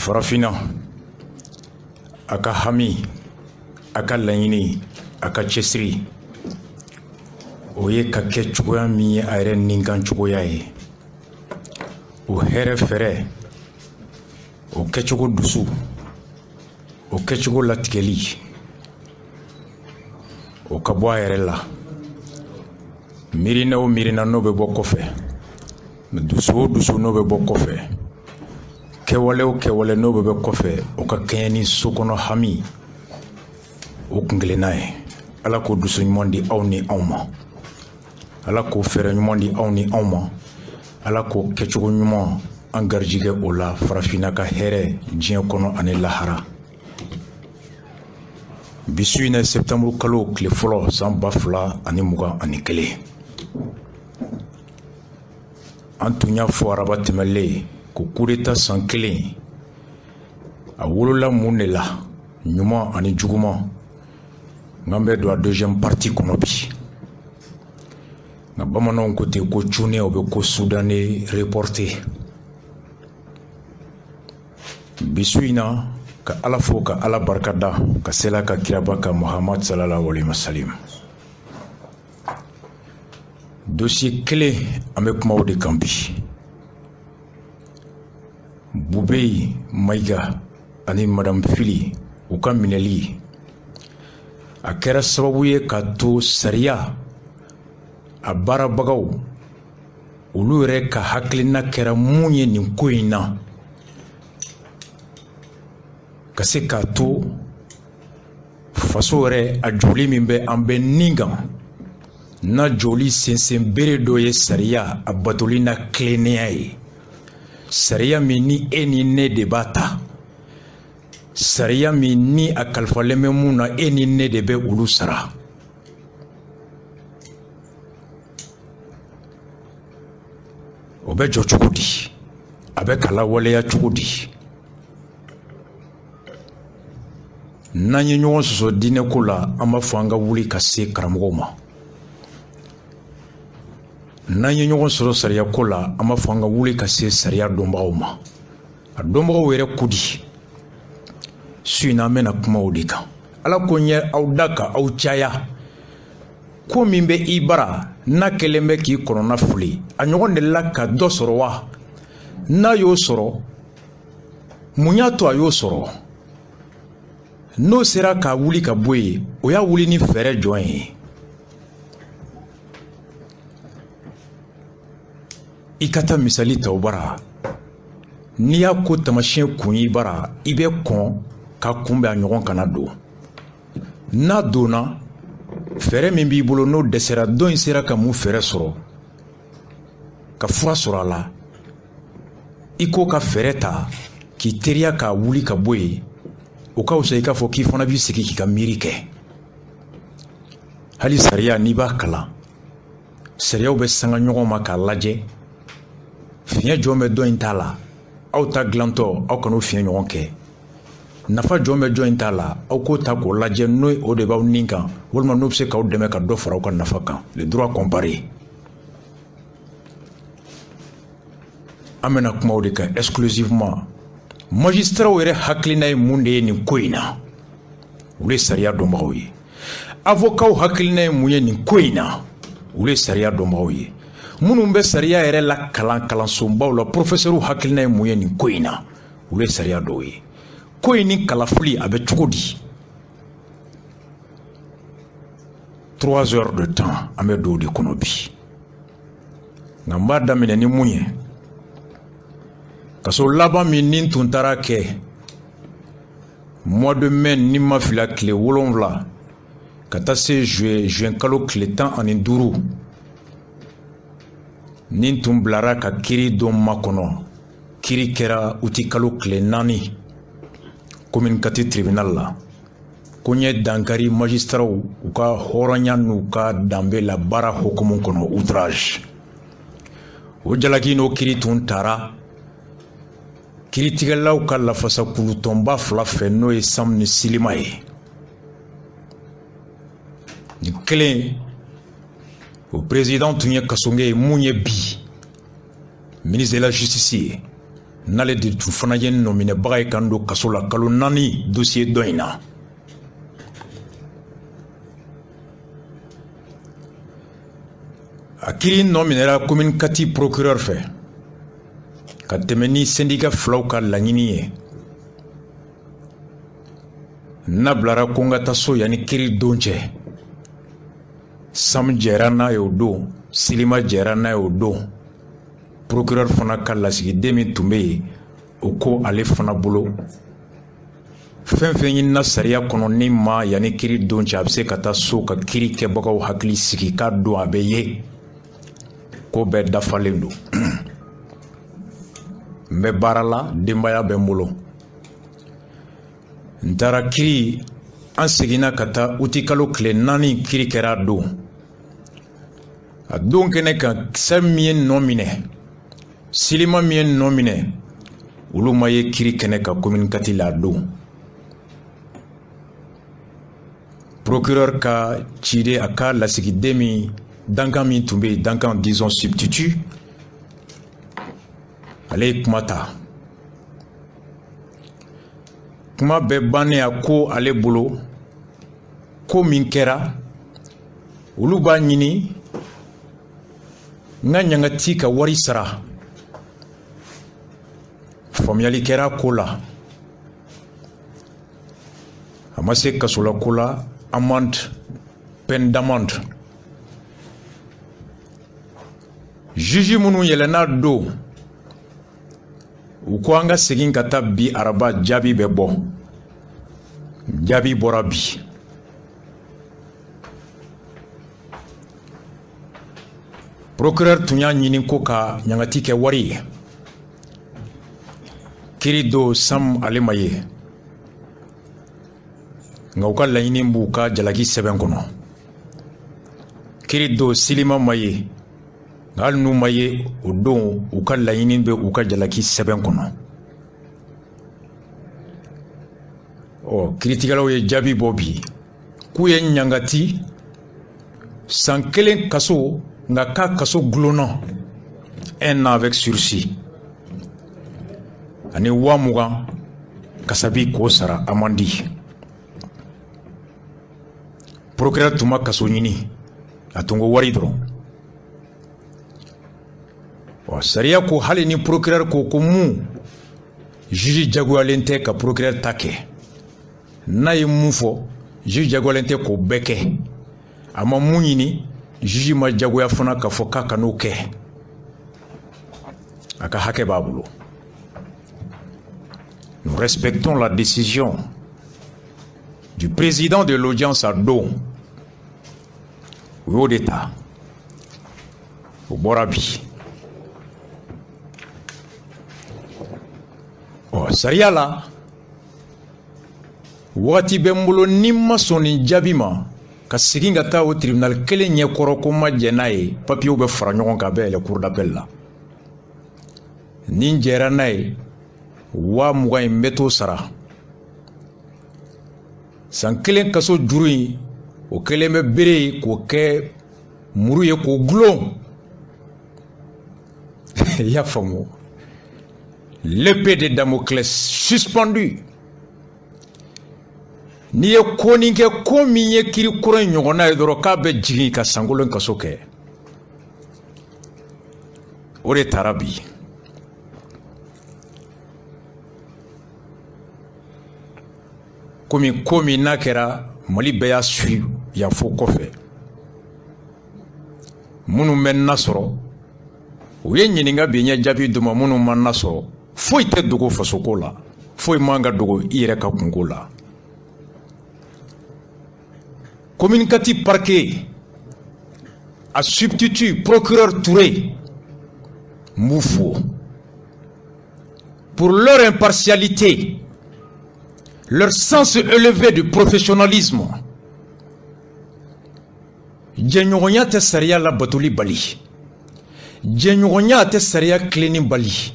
Farafina aka hami aka laɲini aka cɛsiri o ye ka kɛ cogoya min ye a yɛrɛ ninkan cogoya ye o hɛrɛ fɛrɛ o kɛcogo dusu o kɛcogo latigɛli o ka bɔ a yɛrɛ la miirina o miirina n'o bɛ bɔ kɔfɛ dusu o dusu n'o bɛ bɔ kɔfɛ kɛwale o kɛwale n'o bɛ bɔ kɔfɛ o ka kɛɲɛ ni so kɔnɔ hami o kunkelenna ye ala k'o dusu ɲuman di aw ni anw ma ala k'o fɛrɛ ɲuman di aw ni anw ma ala k'o kɛcogo ɲuman an garijigɛ o la farafinna ka hɛrɛ diɲɛ kɔnɔ ani lahara bi su in na septembre kalo tile fɔlɔ san 2021 an tun y'a fɔ araba tɛmɛlen ko coup d'état san kelen a wolola mun de la ɲuman ani juguman n'an bɛ don a deuxième partie kɔnɔ bi nka bamananw ko ten ko cunɛ o bɛ ko soudanais reporté bi su in na ka ala fo ka ala barikada ka sela ka kiraba ka Muhammad sallallahu alaihi wasallam dossier kelen an bɛ kuma o de kan bi Bubey Mayiga ani madame Fili u ka minɛli a kɛra sababu ye ka to sariya a baarabagaw olu yɛrɛ ka hakilina kɛra mun ye nin ko in na ka se k'a to faso yɛrɛ a joli min bɛ an bɛ nin kan na joli sɛnsɛn bere dɔ ye sariya a batoli na tilennenya ye sariya min ni e ni ne de b'a ta sariya min ni a kalifalen bɛ mun na e ni ne de bɛ olu sara o bɛ jɔ cogo di a bɛ ka lawaleya cogo di n'an ye ɲɔgɔn sɔsɔ diinɛko la an b'a fɔ an ka wuli ka se karamɔgɔw ma n'an ye ɲɔgɔn sɔrɔ sariyako la an b'a fɔ an ka wuli ka se sariya dɔnbagaw ma a dɔnbagaw yɛrɛ kodi su in na an bɛna kuma o de kan ala ko n ye aw da ka aw caya ko min bɛ i bara n'a kɛlen bɛ k'i kɔnɔna fili a ɲɔgɔn de la ka dɔ sɔrɔ wa n'a y'o sɔrɔ mun y'a to a y'o sɔrɔ n'o sera k'a wuli ka bɔ yen o y'a wuli ni fɛɛrɛ jɔn ye i ka taa misali ta o bara n'i y'a ko tamasiyɛn kun i bara i bɛ kɔn ka kunbɛn a ɲɔgɔn kana don n'a donna fɛɛrɛ min b'i bolo n'o dɛsɛra dɔ in sera ka mun fɛɛrɛ sɔrɔ ka fura sɔrɔ a la i k'o ka fɛɛrɛ ta k'i teriya k'a wuli ka bɔ yen o ka wusa i k'a fɔ k'i fana b'i sigi k'i ka miiri kɛ hali sariya n'i b'a kalan sariyaw bɛ sanga ɲɔgɔn ma k'a lajɛ fiɲɛ jɔn bɛ dɔ in t'a la aw ta dilantɔ aw kan'o fiɲɛ ɲɔgɔn kɛ nafa jɔn bɛ jɔn in t'a la aw k'o ta k'o lajɛ n'o o de b'aw nin kan walima n'o bɛ se k'aw dɛmɛ ka dɔ fara aw ka nafa kan le droit comparé an bɛna kuma o de kan exclusivement magistraw yɛrɛ hakilina ye mun de ye nin ko in na olu ye sariya dɔnbagaw ye avocaw hakilina ye mun ye nin ko in na olu ye sariya dɔnbagaw ye minnu bɛ sariya yɛrɛ la kalansobaw la professeur hakilina ye mun ye nin ko in na olu ye sariya dɔw ye ko in ni kalafili a bɛ cogo di 3 heures de temps an bɛ don o de kɔnɔ bi nka n b'a daminɛ ni mun ye kaso laban min ni tun taara kɛ mois de mai ni ma fila tile 7 ka taa se juin kalo tile 15 nin tun bilara ka kiri dɔ makɔnɔ kiri kɛra uti kalo tile 4 commune kati tribunal la ko n ye dankari magistraw u ka hɔrɔnya n'u ka danbe la baara hukumu kɔnɔ outrage o jalaki n'o kiri tun taara kiritigɛlaw ka lafasa kulutɔnba 2 fɛ n'o ye Sam ni Silima ye nin kelen o président tun ye kasonge ye mun ye bi ministre de la justice ye n'ale de tun fana ye nɔminɛbaga ye kan don kaso la kalo 4 dossier dɔ in na. A kiiri nɔminɛra commune 4 procureur fɛ ka tɛmɛ ni syndicat filaw ka laɲini ye. N'a bilara ko n ka taa so yanni kiiri don cɛ. Sam jɛra n'a ye o don, Silima jɛra n'a ye o don. Procureur fana ka lasigiden min tun bɛ yen o ko ale fana bolo fɛn fɛn ɲinina sariya kɔnɔ ni ma yanni kiiri don cɛ a bɛ se ka taa so ka kiiri kɛbagaw hakili sigi k'a don a bɛ ye ko bɛɛ dafalen don. N bɛ baara la denbaya bɛ n bolo. N taara kiiri an seginna ka taa uti kalo tile 4 kiiri kɛra a don. A don kɛnɛ kan kisɛ min ye nɔ minɛ Silima min ye nɔ minɛ olu ma ye kiiri kɛnɛ ka commune 4 la a don. Procureur ka ciden a ka lasigiden min dankan min tun bɛ yen dankan disons substitut ale ye kuma ta. Kuma bɛɛ bannen a ko ale bolo ko min kɛra olu b'a ɲini n ka ɲangati ka wari sara. Faamuyali kɛra ko la a ma se kasola ko la amende peine d'amende. Juge minnu yɛlɛnna don u ko an ka segin ka taa bi araba jaabi bɛ bɔ. Jaabi bɔra bi. Procureur tun y'a ɲini ko ka ɲangati kɛ wari ye. Kiiri don Sam ale ma ye nka u ka laɲini b'u ka jalaki sɛbɛn kɔnɔ. Kiiri don Silima ma ye nka hali n'u ma ye o don u ka laɲini bɛ u ka jalaki sɛbɛn kɔnɔ. Kiiritigɛlaw ye jaabi bɔ bi k'u ye ɲangati san 1 kaso nka k'a kaso gulonna 1 an avec sursis ani 20,000 kasabi k'o sara amandi. Procureur tun ma kaso ɲini a tun ko wari dɔrɔn. Sariya ko hali ni procureur ko ko mun juge jagoyalen tɛ ka procureur ta kɛ. N'a ye mun fɔ juge jagoyalen tɛ k'o bɛɛ kɛ. A ma mun ɲini juge ma jagoya fana k'a fɔ k'a ka n'o kɛ. A ka hakɛ b'a bolo. Nous respectons la décision du président de l'audience à don. O y'o de ta. O bɔra bi. Sariya la waati bɛ n bolo ni ma sɔn nin jaabi ma ka segin ka taa o tribunal kelen ɲɛkɔrɔ ko ma jɛ n'a ye papiyew bɛ fara ɲɔgɔn kan a bɛ yɛlɛ cour d'appel la. Ni n jɛra n'a ye 20,000 in bɛ t'o sara. San 1 kaso juru in o kelen bɛ bere ye k'o kɛ muru ye k'o gulon. I y'a faamu. L'épée de Damoclès suspendu. N'i ye ko nin kɛ ko min ye kiiri kɔrɔ in ɲɔgɔnna ye dɔrɔn k'a bɛ jigin ka sankolon kaso kɛ. O de taara bi. Komi ko min n'a kɛra Mali bɛɛ y'a suivi yan fo kɔfɛ. Minnu bɛ na sɔrɔ u ye ɲininka bi ɲɛ jaabi d'u ma minnu ma na sɔrɔ foyi tɛ dogo fasoko la foyi man ka dogo I yɛrɛ ka kunko la. Commune 4 parquet a substitut procureur Touré Moufou pour leur impartialité, leur sens élevé du professionnalisme. Jɛɲɔgɔnya tɛ sariya la batoli bali. Jɛɲɔgɔnya tɛ sariya tilenni bali.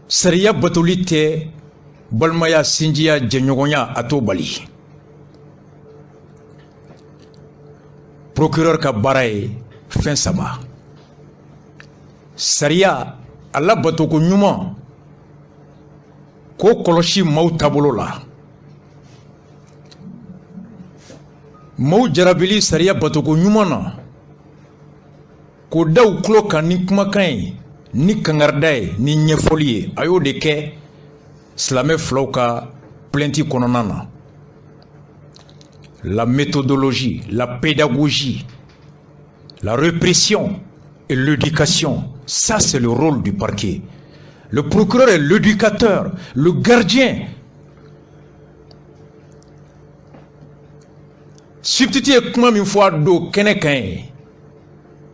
Sariya batoli tɛ balimaya sinjiya jɛɲɔgɔnya a t'o bali. Procureur ka baara ye fɛn 3. Sariya ala bato ko ɲuman ko kɔlɔsi maaw taabolo la maaw jarabili sariya bato ko ɲuman na k'o da u tulo kan ni kumakan ye ni kangarida ye ni ɲɛfɔli ye a y'o de kɛ silamɛ filaw ka plainte kɔnɔna na. La méthodologie, la pédagogie, la répression et l'éducation, ça c'est le rôle du parquet. Le procureur est l'éducateur, le gardien.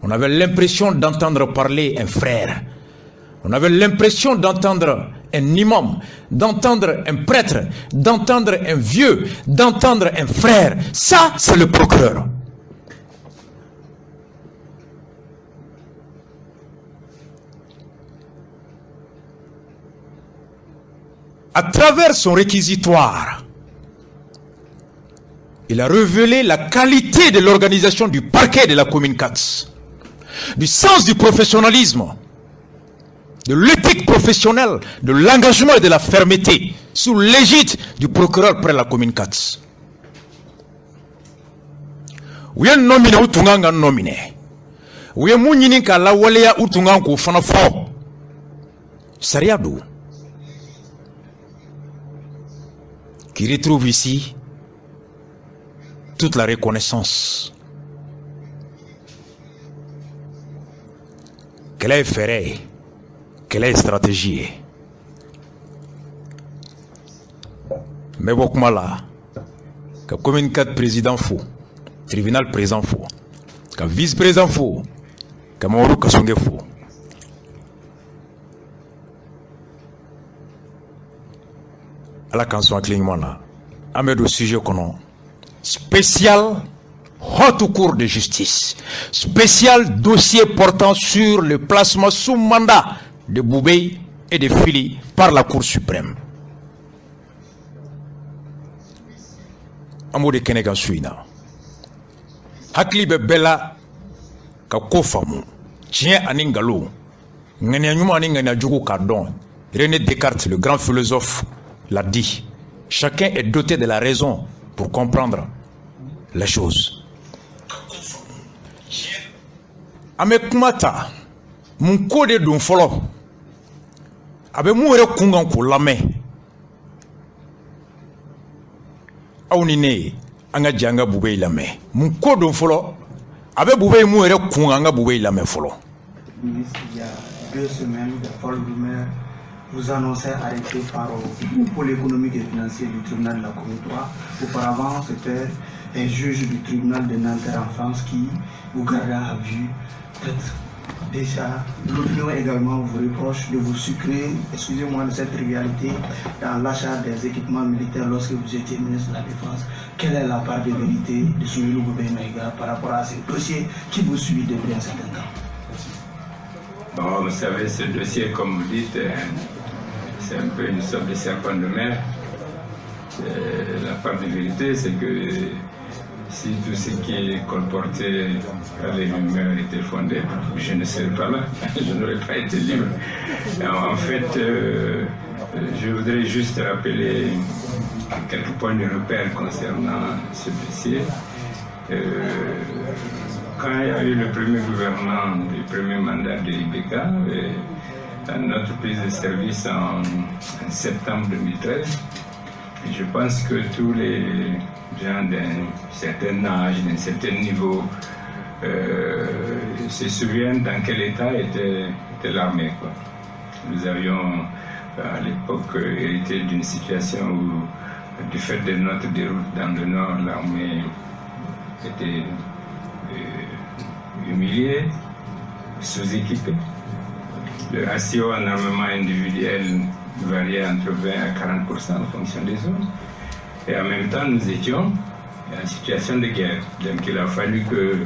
On avait l'impression d'entendre parler un frère. On avait l'impression d'entendre un imam, d'entendre un prêtre, d'entendre un vieux, d'entendre un frère. Ça, c'est le procureur. À travers son réquisitoire, il a révélé la qualité de l'organisation du parquet de la commune 4, du sens du professionnalisme, de l'éthique professionnelle, de l'engagement et de la fermeté sous l'égide du procureur près la commune 4. Vous êtes nominé ou tunganga nominé. Vous êtes mounini ka la waleya ou tungang ko fana fo. Sariado. Qui retrouve ici toute la reconnaissance. Quelle est ferrée? Quelle est la stratégie? Mais beaucoup là, que commune 4 président fou, tribunal président fou, que vice-président fou, que Mauro Kasonge fou. À la canson à clignement là, à mettre au sujet qu'on spécial haute cour de justice, spécial dossier portant sur le placement sous mandat de Boubé et de Fili par la Cour suprême. Amo de Kenega Suina. Hakli bebela ka kofamu. Tien aningalo. Ngania nyuma aningania jugu kardon. René Descartes, le grand philosophe, l'a dit. Chacun est doté de la raison pour comprendre les choses. Ame kumata. Mon code d'un follow. Abe mouere kungan ko lame awnine anga janga Boubé lame mun ko don folo abe Boubé mouere kungan anga Boubé lame folo. Il y a 2 semaines, de Paul Doumer vous annoncez arrêté par le pôle économique et financier du tribunal de la Commune 3. Auparavant, c'était un juge du tribunal de Nanterre en France qui vous gardait à vue. Peut-être déjà, l'opinion également vous reproche de vous sucrer, excusez-moi de cette trivialité, dans l'achat des équipements militaires lorsque vous étiez ministre de la Défense. Quelle est la part de vérité de Soumirou Boubé Maïga par rapport à ce dossier qui vous suit depuis un certain temps? Bon, vous savez, ce dossier, comme vous dites, c'est un peu une sorte de serpent de mer. La part de vérité, c'est que si tout ce qui est colporté par les rumeurs était fondé, je ne serais pas là, je n'aurais pas été libre. En fait, je voudrais juste rappeler quelques points de repère concernant ce dossier. Quand il y a eu le premier gouvernement, le premier mandat de l'IBK, à notre prise de service en septembre 2013, je pense que tous les gens d'un certain âge, d'un certain niveau, se souviennent dans quel état était l'armée. Nous avions à l'époque hérité d'une situation où, du fait de notre déroute dans le nord, l'armée était humiliée, sous-équipée. Le ratio en armement individuel variait entre 20 à 40% en fonction des zones. Et en même temps, nous étions en situation de guerre. Donc il a fallu que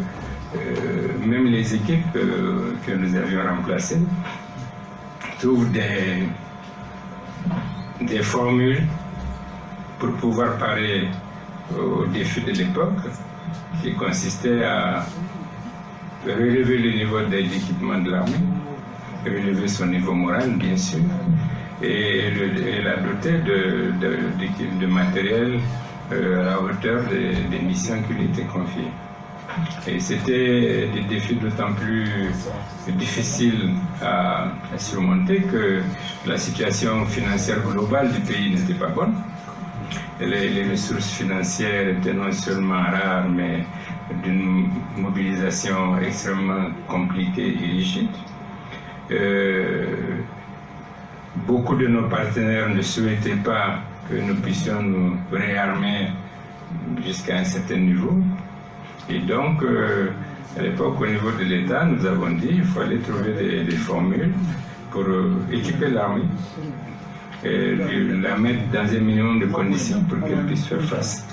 même les équipes que nous avions remplacées trouvent des formules pour pouvoir parer aux défis de l'époque, qui consistait à relever le niveau de l'équipement de l'armée, relever son niveau moral, bien sûr, et l'a doté de matériel à hauteur des missions qui lui étaient confiées. Et c'était des défis d'autant plus difficiles à surmonter que la situation financière globale du pays n'était pas bonne. Les ressources financières étaient non seulement rares, mais d'une mobilisation extrêmement compliquée et rigide. Beaucoup de nos partenaires ne souhaitaient pas que nous puissions nous réarmer jusqu'à un certain niveau. Et donc, à l'époque, au niveau de l'État, nous avons dit qu'il fallait trouver des formules pour équiper l'armée et la mettre dans un minimum de conditions pour qu'elle puisse faire face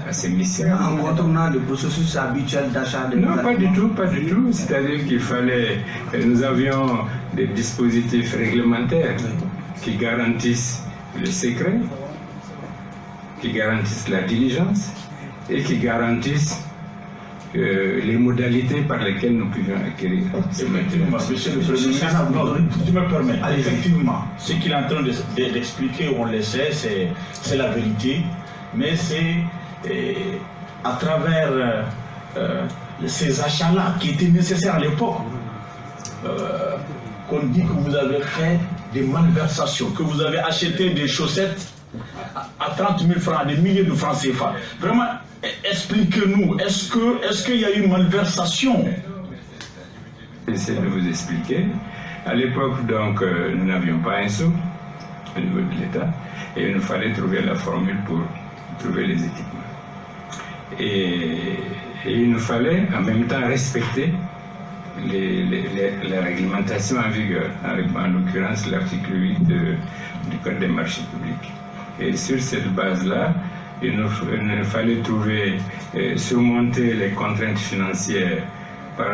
à ces missions. En contournant le processus habituel d'achat de... Non, pas du tout, pas du tout. C'est-à-dire qu'il fallait... Nous avions des dispositifs réglementaires qui garantissent le secret, qui garantissent la diligence et qui garantissent les modalités par lesquelles nous pouvions acquérir ces matériaux. Monsieur le Président, si tu me permets, effectivement, ce qu'il est en train d'expliquer, on le sait, c'est la vérité, mais c'est à travers ces achats-là qui étaient nécessaires à l'époque qu'on dit que vous avez fait des malversations, que vous avez acheté des chaussettes à 30 000 francs, des milliers de francs CFA. Vraiment, expliquez-nous, est-ce qu'il y a eu malversation? J'essaie de vous expliquer. À l'époque, donc, nous n'avions pas un sou au niveau de l'État et il nous fallait trouver la formule pour trouver les équipements. Et il nous fallait en même temps respecter la réglementation en vigueur, en l'occurrence l'article 8 du Code des marchés publics. Et sur cette base-là, il nous fallait trouver, surmonter les contraintes financières par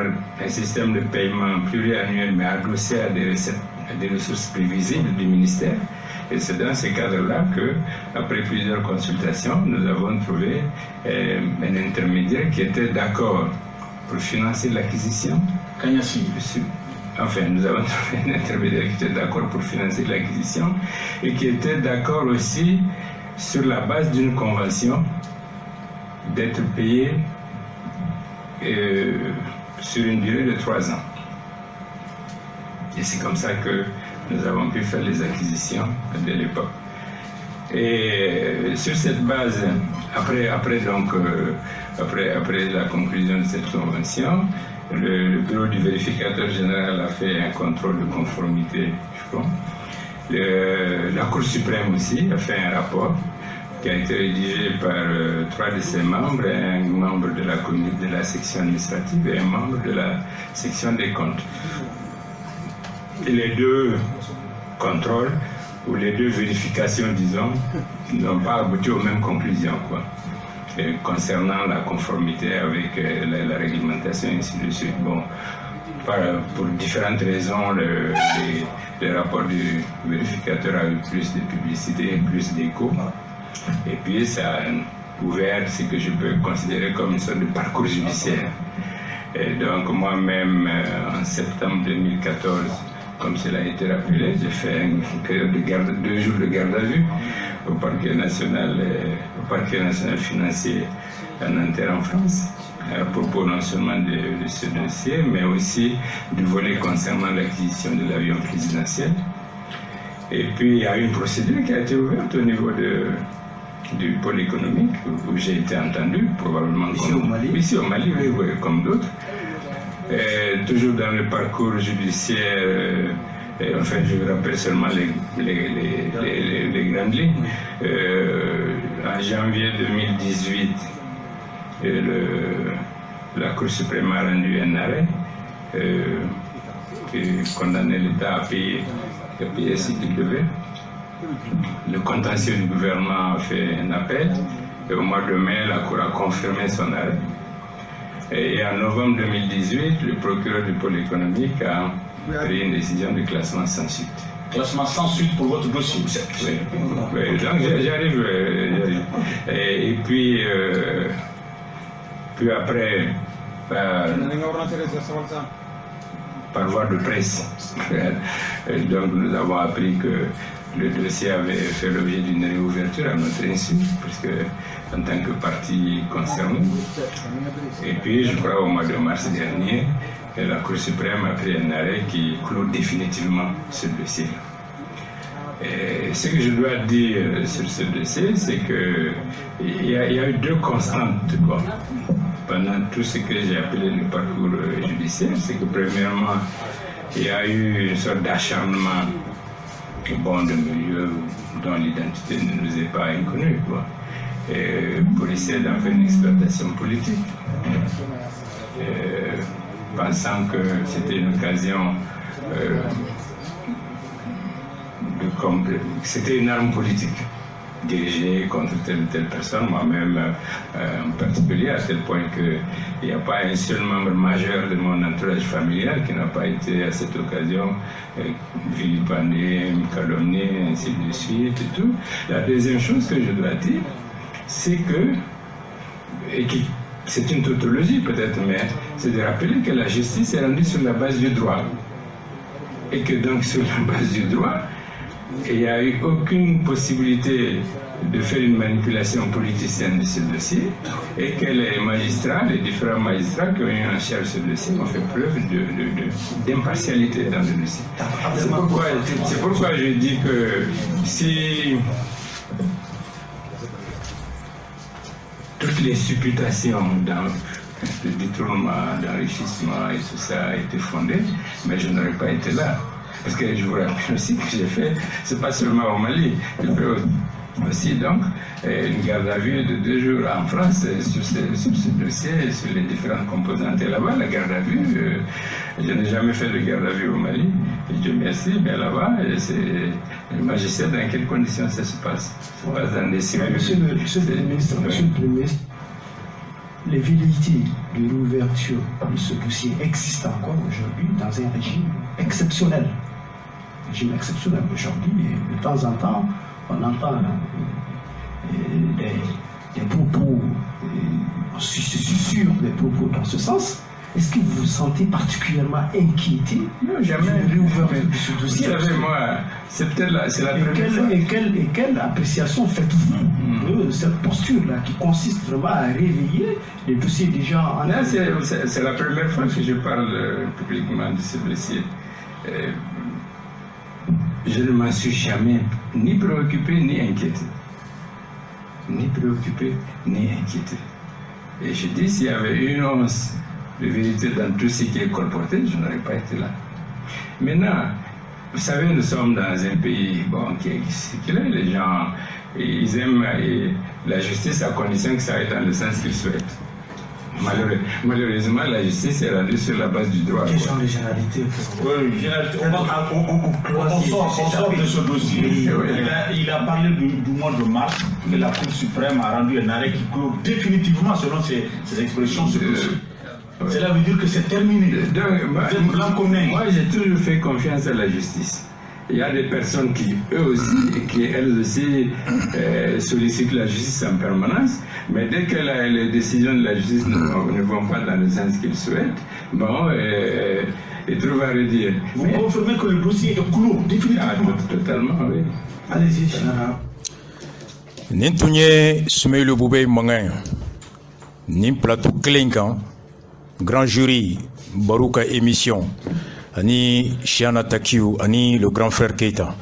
un système de paiement pluriannuel mais adossé à des ressources prévisibles du ministère. Et c'est dans ce cadre-là que, après plusieurs consultations, nous avons trouvé un intermédiaire qui était d'accord pour financer l'acquisition. Kanyasi. Enfin, nous avons trouvé un intermédiaire qui était d'accord pour financer l'acquisition et qui était d'accord aussi sur la base d'une convention d'être payé sur une durée de 3 ans. Et c'est comme ça que nous avons pu faire les acquisitions de l'époque. Et sur cette base, après la conclusion de cette convention, le bureau du vérificateur général a fait un contrôle de conformité, je crois. La Cour suprême aussi a fait un rapport qui a été rédigé par 3 de ses membres, un membre de la section administrative et un membre de la section des comptes. Et les deux contrôles, ou les deux vérifications, disons, n'ont pas abouti aux mêmes conclusions, quoi. Et concernant la conformité avec la réglementation et ainsi de suite. Bon, pour différentes raisons, le rapport du vérificateur a eu plus de publicité, plus d'écho. Et puis ça a ouvert ce que je peux considérer comme une sorte de parcours judiciaire. Et donc moi-même, en septembre 2014, comme cela a été rappelé, j'ai fait une période de 2 jours de garde à vue au parquet national financier à Nanterre en France, à propos non seulement de ce dossier, mais aussi du volet concernant l'acquisition de l'avion présidentiel. Et puis il y a une procédure qui a été ouverte au niveau du pôle économique où j'ai été entendu, probablement ici au Mali, oui, comme d'autres. Toujours dans le parcours judiciaire, enfin je vous rappelle seulement les grandes lignes. En janvier 2018, la Cour suprême a rendu un arrêt qui condamnait l'État à payer ce qu'il devait. Le contentieux du gouvernement a fait un appel et au mois de mai, la Cour a confirmé son arrêt. Et en novembre 2018, le procureur du pôle économique a pris une décision de classement sans suite. Classement sans suite pour votre dossier. Oui, donc j'arrive. Et puis par voie de presse. Donc nous avons appris que le dossier avait fait l'objet d'une réouverture à notre insu, puisque en tant que partie concernée. Et puis, je crois au mois de mars dernier, la Cour suprême a pris un arrêt qui clôt définitivement ce dossier. Et ce que je dois dire sur ce dossier, c'est qu'il y a eu deux constantes pendant tout ce que j'ai appelé le parcours judiciaire. C'est que premièrement, il y a eu une sorte d'acharnement de milieu dont l'identité ne nous est pas inconnue, pour essayer d'en faire une exploitation politique, pensant que c'était une occasion c'était une arme politique dirigée contre telle ou telle personne, moi-même en particulier, à tel point qu'il n'y a pas un seul membre majeur de mon entourage familial qui n'a pas été à cette occasion vilipendé, calomnié, ainsi de suite et tout. La deuxième chose que je dois dire, c'est que, c'est une tautologie peut-être, mais c'est de rappeler que la justice est rendue sur la base du droit. Et que donc sur la base du droit, il n'y a eu aucune possibilité de faire une manipulation politicienne de ce dossier, et que les magistrats, les différents magistrats qui ont eu en charge ce dossier ont fait preuve d'impartialité dans le dossier. C'est pourquoi je dis que si toutes les supputations dans le détournement, d'enrichissement et tout ça a été fondé, mais je n'aurais pas été là. Parce que je vous rappelle aussi que j'ai fait, c'est pas seulement au Mali, j'ai fait aussi donc une garde à vue de 2 jours en France sur ce dossier, sur les différentes composantes. Et là-bas, la garde à vue, je n'ai jamais fait de garde à vue au Mali, et Dieu merci, mais là-bas, moi je sais dans quelles conditions ça se passe. Ça se passe dans des cellules. Monsieur le Premier ministre, les velléités de réouverture de ce dossier existent encore aujourd'hui dans un régime exceptionnel. Aujourd'hui, de temps en temps, on entend des propos, je suis sûr des propos dans ce sens. Est-ce que vous vous sentez particulièrement inquiété? Non, jamais. De réouverture de ce dossier? Vous savez, moi, c'est peut-être la première fois. Et quelle appréciation faites-vous de cette posture-là qui consiste vraiment à réveiller les dossiers déjà en... C'est la première fois que je parle publiquement de ce dossier. Je ne m'en suis jamais ni préoccupé ni inquiété. Ni préoccupé ni inquiété. Et je dis, s'il y avait une once de vérité dans tout ce qui est colporté, je n'aurais pas été là. Maintenant, vous savez, nous sommes dans un pays qui est séculaire. Les gens, ils aiment la justice à condition que ça aille dans le sens qu'ils souhaitent. Malheureusement, la justice est rendue sur la base du droit. Question de généralité. Oui, généralité. On sort de ce dossier. Il a parlé du mois de mars, que la Cour suprême a rendu un arrêt qui clôt définitivement, selon ses expressions, ce dossier. Cela veut dire que c'est terminé. Moi, j'ai toujours fait confiance à la justice. Il y a des personnes qui, elles aussi, sollicitent la justice en permanence, mais dès que les décisions de la justice ne vont pas dans le sens qu'ils souhaitent, ils trouvent à redire. Vous confirmez que le dossier est clos, définitivement? Totalement, oui. Allez-y, général. Nintunye Soumeylou Boubé Mangain, Nin plateau Klinkan, grand jury, Barouka émission. Ani Chiana Takiou, ani le grand frère Keita.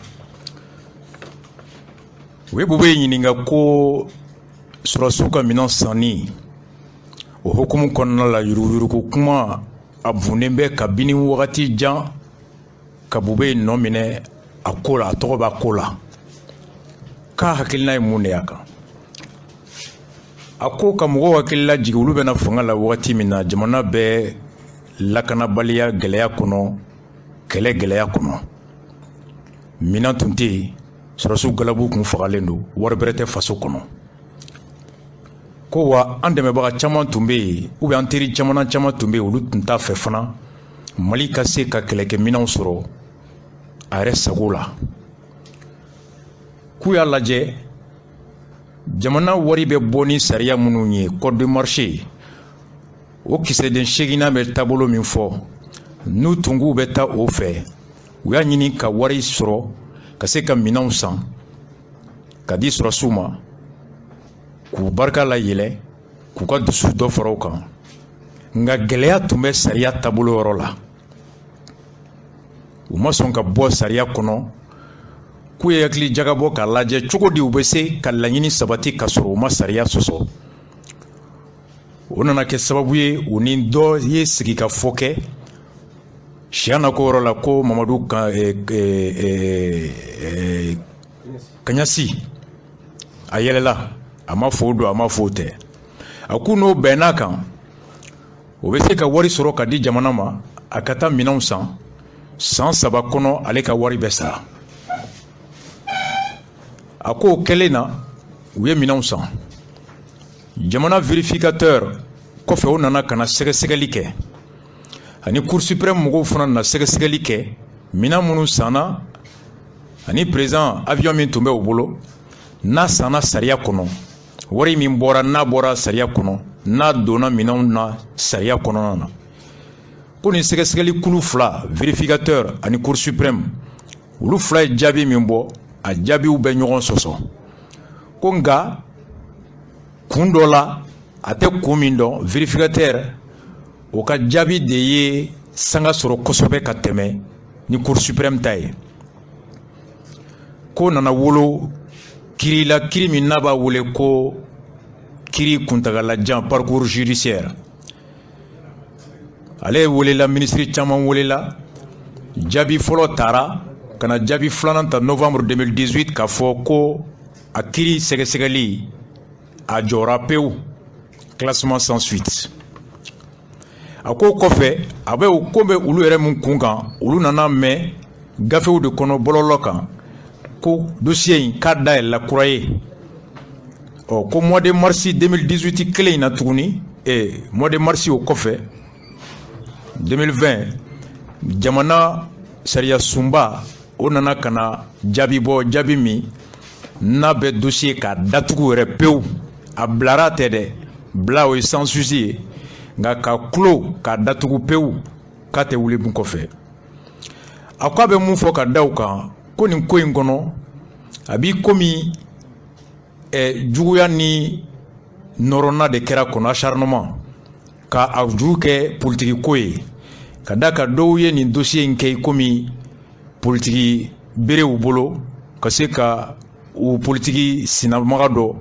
Oui, Boubé Yininga ko Surasuka Minan Sani. O Hokumu Konna la Yuruko Kuma Abunembe Kabini Wati Jan Kaboubé nomine Akola, Toba Kola. Ka Hakilna Muneaka. Ako Kamugo Akila Jigulu na Fangala Wati Mina, Jamana Be. Lakana baliya gɛlɛya kɔnɔ kɛlɛ gɛlɛya kɔnɔ minan tun tɛ yen sɔrɔsiw galabu kun fagalen don wari bɛrɛ tɛ faso kɔnɔ ko wa an dɛmɛbaga caman tun bɛ yen ou an teri caman tun bɛ yen olu tun t'a fɛ fana Mali ka se ka kɛlɛkɛminɛnw sɔrɔ a yɛrɛ sago la k'u y'a lajɛ jamana wari bɛ bɔ ni sariya minnu ye code de marché o kisɛden 8 bɛ taabolo min fɔ n'u tungu bɛ taa o fɛ u y'a ɲini ka wari sɔrɔ ka se ka minɛnw san ka di sɔrɔsiw ma k'u barika la yɛlɛ k'u ka dusu dɔ fara u kan nka gɛlɛya tun bɛ sariya taabolo yɔrɔ la u ma sɔn ka bɔ sariya kɔnɔ k'u ye hakili jagabɔ k'a lajɛ cogo di u bɛ se ka laɲini sabati ka sɔrɔ u ma sariya sɔsɔ o nana kɛ sababu ye u ni dɔ ye sigi ka fɔ kɛ siya na ko yɔrɔ la ko Mamadu Kaɲasi a yɛlɛla a ma fɔ o don a ma fɔ o tɛ a k'u n'o bɛnn'a kan o bɛ se ka wari sɔrɔ ka di jamana ma a ka taa minɛnw san san 3 kɔnɔ ale ka wari bɛ sara a ko o kɛlen na u ye minɛnw san jamana vérificateur kɔfɛ o nana ka na sɛgɛsɛgɛli kɛ ani Cour suprême mɔgɔw fana na sɛgɛsɛgɛli kɛ minɛn minnu sanna ani président avion min tun bɛ u bolo n'a sanna sariya kɔnɔ wari min bɔra n'a bɔra sariya kɔnɔ n'a donna minɛnw na sariya kɔnɔna na ko nin sɛgɛsɛgɛli kulu 2 vérificateur ani Cour suprême olu 2 ye jaabi min bɔ a jaabiw bɛ ɲɔgɔn sɔsɔ ko nka kun dɔ la a tɛ kun min dɔn vérificateur o ka jaabi de ye sanga sɔrɔ kosɛbɛ ka tɛmɛ ni Cour suprême ta ye ko nana wolo kiri la kiri min n'a b'a wele ko kiri kuntagalajan parcours judiciaire ale welela ministre caman welela jaabi fɔlɔ taara ka na jaabi filanan ta novembre 2018 k'a fɔ ko a kiri sɛgɛsɛgɛli a jɔra pewu classement sans suite a ko kɔfɛ a bɛ o ko bɛ olu yɛrɛ mun kun kan olu nana mɛn gafew de kɔnɔ bɔlɔlɔ kan ko dossier in k'a dayɛlɛla kura ye ko mois de mars 2018 kelen in na tuguni mois de mars o kɔfɛ 2020 jamana sariya sunba o nana ka na jaabi bɔ jaabi min n'a bɛ dossier k'a datugu yɛrɛ pewu a bilara tɛ dɛ bila o ye sans suci ye nka ka kulo k'a datugu pewu k'a tɛ wuli mun kɔfɛ a ko a bɛ mun fɔ ka da o kan ko nin ko in kɔnɔ a b'i komi juguya ni nɔrɔna de kɛra kɔnɔ acharnement ka a jugu kɛ politiki ko ye ka da ka dɔw ye nin dossier in kɛ komi politiki berew bolo ka se ka o politiki sinamaga dɔ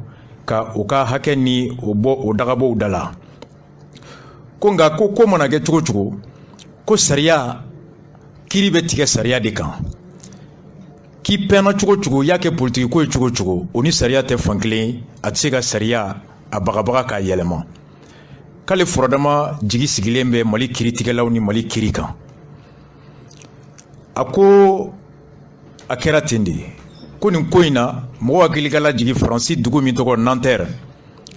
ka o ka hakɛ ni o bɔ o dagabɔw da la ko nka ko mana kɛ cogo cogo ko sariya kiri bɛ tigɛ sariya de kan k'i pɛnna cogo cogo y'a kɛ politiki ko ye cogo cogo o ni sariya tɛ fankelen a tɛ se ka sariya a bagabaga k'a yɛlɛma k'ale furadama jigi sigilen bɛ Mali kiritigɛlaw ni Mali kiri kan a ko a kɛra ten de ko nin ko in na mɔgɔ hakili ka lajigi Faransi dugu min tɔgɔ Nanterre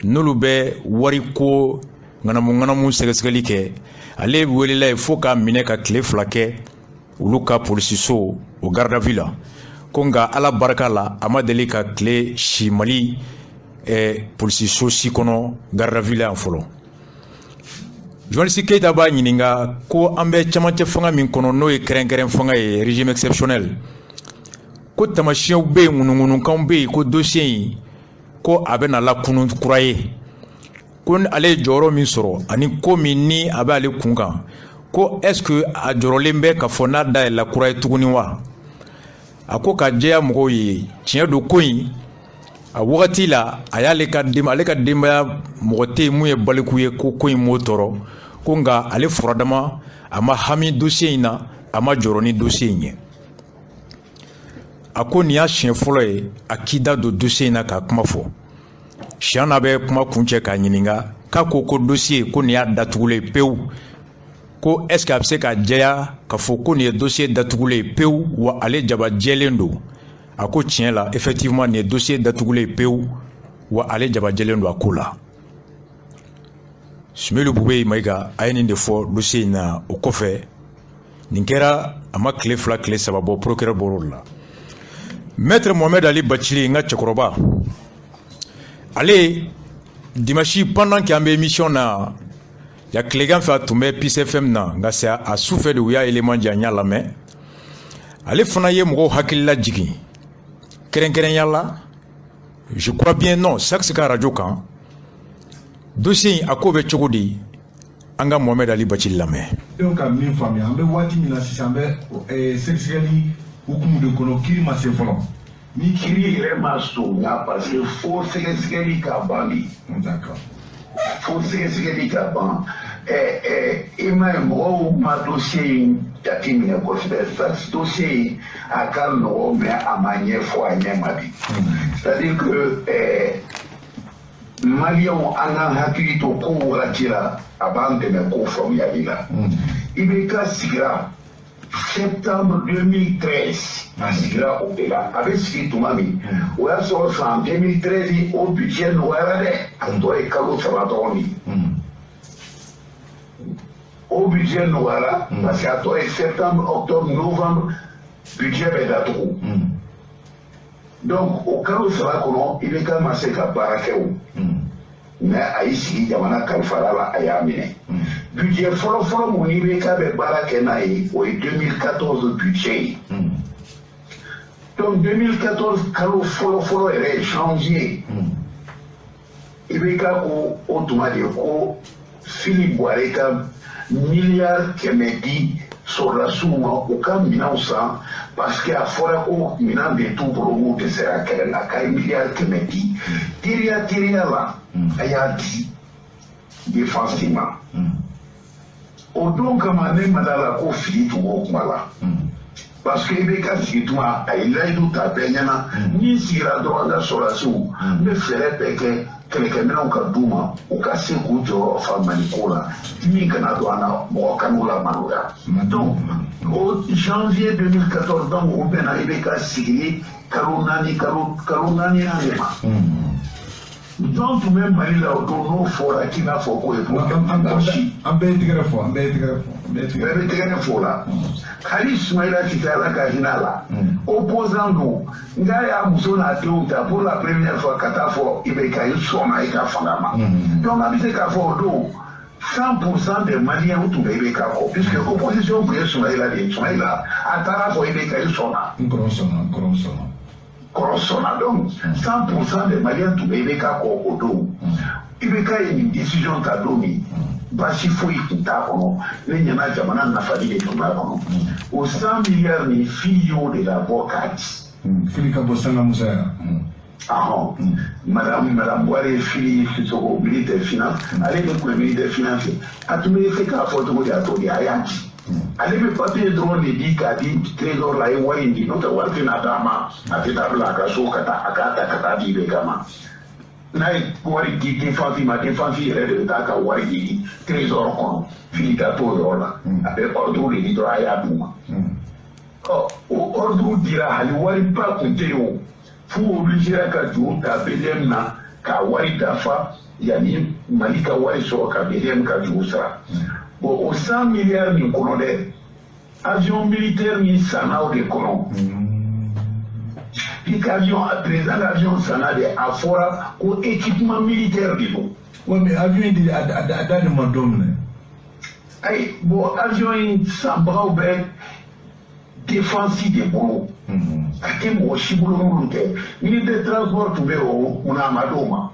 n'olu bɛ wari ko ŋanamu sɛgɛsɛgɛli kɛ ale welela ye fo k'a minɛ ka tile 2 kɛ olu ka polisiso o garde à vue la ko nka ala barika la a ma deli ka tile si Mali polisiso si kɔnɔ garde à vue la yan fɔlɔ journaliste Keita b'a ɲininka ko an bɛ camancɛ fanga min kɔnɔ n'o ye kɛrɛnkɛrɛn fanga ye régime exceptionnel ko tamasiyɛnw bɛ yen ŋunuŋunukanw bɛ yen ko dossier in ko a bɛ na lakunu kura ye ko ale ye jɔyɔrɔ min sɔrɔ ani ko min ni a bɛ ale kun kan ko est-ce que a jɔrɔlen bɛ ka fɔ n'a dayɛlɛla kura ye tuguni wa a ko ka jɛya mɔgɔw ye tiɲɛ don ko in a wagati la a y'ale ka denbaya mɔgɔ tɛ yen mun ye baliku ye ko in m'o tɔɔrɔ ko nka ale furadama a ma hami dossier in na a ma jɔrɔ ni dossier in ye a ko nin y'a siɲɛ fɔlɔ ye a k'i da don dossier in na k'a kuma fɔ siɲɛ n'a bɛ kuma kuncɛ k'a ɲininka k'a ko dossier ko nin y'a datugulen pewu ko est-ce que a bɛ se ka jɛya k'a fɔ ko nin ye dossier datugulen pewu wa ale jabajɛlen don a ko tiɲɛ la effectivement nin ye dossier datugulen pewu wa ale jabajɛlen don a ko la Sumelu Bube Mayiga a ye nin de fɔ dossier in na o kɔfɛ nin kɛra a ma tile 2 tile 3 bɔ procureur bɔr'o la Maître Mohamed Ali Bachili n ka cɛkɔrɔba ale dimanche pendant qu'il y a une émission na ya tilegan fɛ a tun bɛ Peace FM na nka c'est a sufɛ de u y'a élément di yan y'a lamɛn ale fana ye mɔgɔw hakili lajigin kɛrɛnkɛrɛnya la je crois bien non Saxe ka radio kan dossier in a ko bɛ cogo di an ka Mohamed Ali Bacili lamɛn. Donc ka min faamuya an bɛ waati min na sisan an bɛ sɛgɛsɛgɛli hukumu de kɔnɔ kiiri ma se fɔlɔ. Ni kiiri yɛrɛ ma surunya parce que fo sɛgɛsɛgɛli ka ban de. D'accord. Fo sɛgɛsɛgɛli ka ban i ma ye mɔgɔw ma dossier in jate minɛ kosɛbɛ Saxe dossier in a ka nɔgɔ mais a ma ɲɛfɔ a ɲɛ ma de. C'est-à-dire que Maliens an ka hakili to ko wagati la a b'an dɛmɛ ko faamuyali la. IBK sigira septembre 2013 a sigira o de la a bɛ sigi tuma min o y'a sɔrɔ san 2013 o budget nɔgɔyara dɛ a tɔ ye kalo 3 dɔrɔn de o budget nɔgɔyara parce que a tɔ ye septembre octobre novembre budget bɛ datugu donc o kalo 3 kɔnɔ IBK ma se ka baara kɛ o mais a y'i sigi jamana kalifara la a y'a minɛ budget fɔlɔfɔlɔ mun IBK bɛ baara kɛ n'a ye o ye 2014 budget ye donc 2014 kalo fɔlɔfɔlɔ yɛrɛ ye janvier IBK ko o tuma de ko Philippe Boire ka miliyari 100 di sɔrɔdasiw ma u ka minɛnw san parce que a fɔra ko minɛn bɛ t'u bolo k'u tɛ se ka kɛlɛ la k'a ye miliyari 100 di teriya la a y'a di défense ma o don kama ne ma da la ko fili tun b'o kuma la parce que IBK sigi tuma a ye layidu ta bɛɛ ɲɛna ni sigira dɔrɔn an ka sɔrɔdasiw n bɛ fɛɛrɛ bɛɛ kɛ kɛlɛkɛminɛnw ka d'u ma u ka se k'u jɔyɔrɔ fa Maliko la min kana don an na mɔgɔ kan'u la maloya donc au janvier 2014 donc o bɛnna IBK sigili kalo 4 de ma donc tun bɛ Mali la o don n'o fɔra k'i n'a fɔ k'o ye mɔgɔsi an bɛɛ ye tigɛrɛ fɔ bɛɛ bɛ tigɛrɛ fɔ o la hali Sumayila Kite Ala ka hinɛ a la opposant don nka y'a muso n'a denw ta pour la première fois ka taa fɔ IBK i sɔnna i ka fanga ma donc an bɛ se k'a fɔ o don 100% des Maliens tun bɛ IBK kɔ puisque opposition tun ye Sumayila de ye Sumayila a taara fɔ IBK i sɔnna kɔrɔsɔnna donc 100% des Maliens tun bɛ IBK kɔ o don IBK ye nin décision ta don min basi foyi tun t'a kɔnɔ ne ɲɛna jamana nafali de tun b'a kɔnɔ o 100 milliards ni fili y'o de labɔ k'a di fili ka bɔ sanga musa ya madame Boire ye fili Sissoko ministre des finances ale de tun bɛ ministre des finances a tun bɛ se k'a fɔ cogo di a t'o di a y'a di ale bɛ papier dɔrɔn de di k'a di trésor la a ye wari in di n'o tɛ wari tɛna d'a ma a tɛ taa bila a ka so ka taa a k'a ta ka taa di IBK ma n'a ye wari di défense ma défense yɛrɛ de bɛ taa ka wari di trésor kɔnɔ fili ka t'o yɔrɔ la a bɛ ordre de di dɔrɔn a y'a d'u ma o ordre dira hali wari ba tun tɛ yen o fo obligera ka juru ta BDM na k'a wari dafa yanni Mali ka wari sɔrɔ ka BDM ka juru sara bon o 100 milliards nin kɔnɔ dɛ avion militaire min sanna o de kɔnɔ puis président l'avion sanna de a fɔra ko équipement militaire de don. Oui, mais avion in a da de ma don minɛ. Ayi bon avion in sanbagaw bɛ défense de bolo a tɛ mɔgɔ si bolo minnu tɛ ministre de transport tun bɛ o munna a ma d'o ma.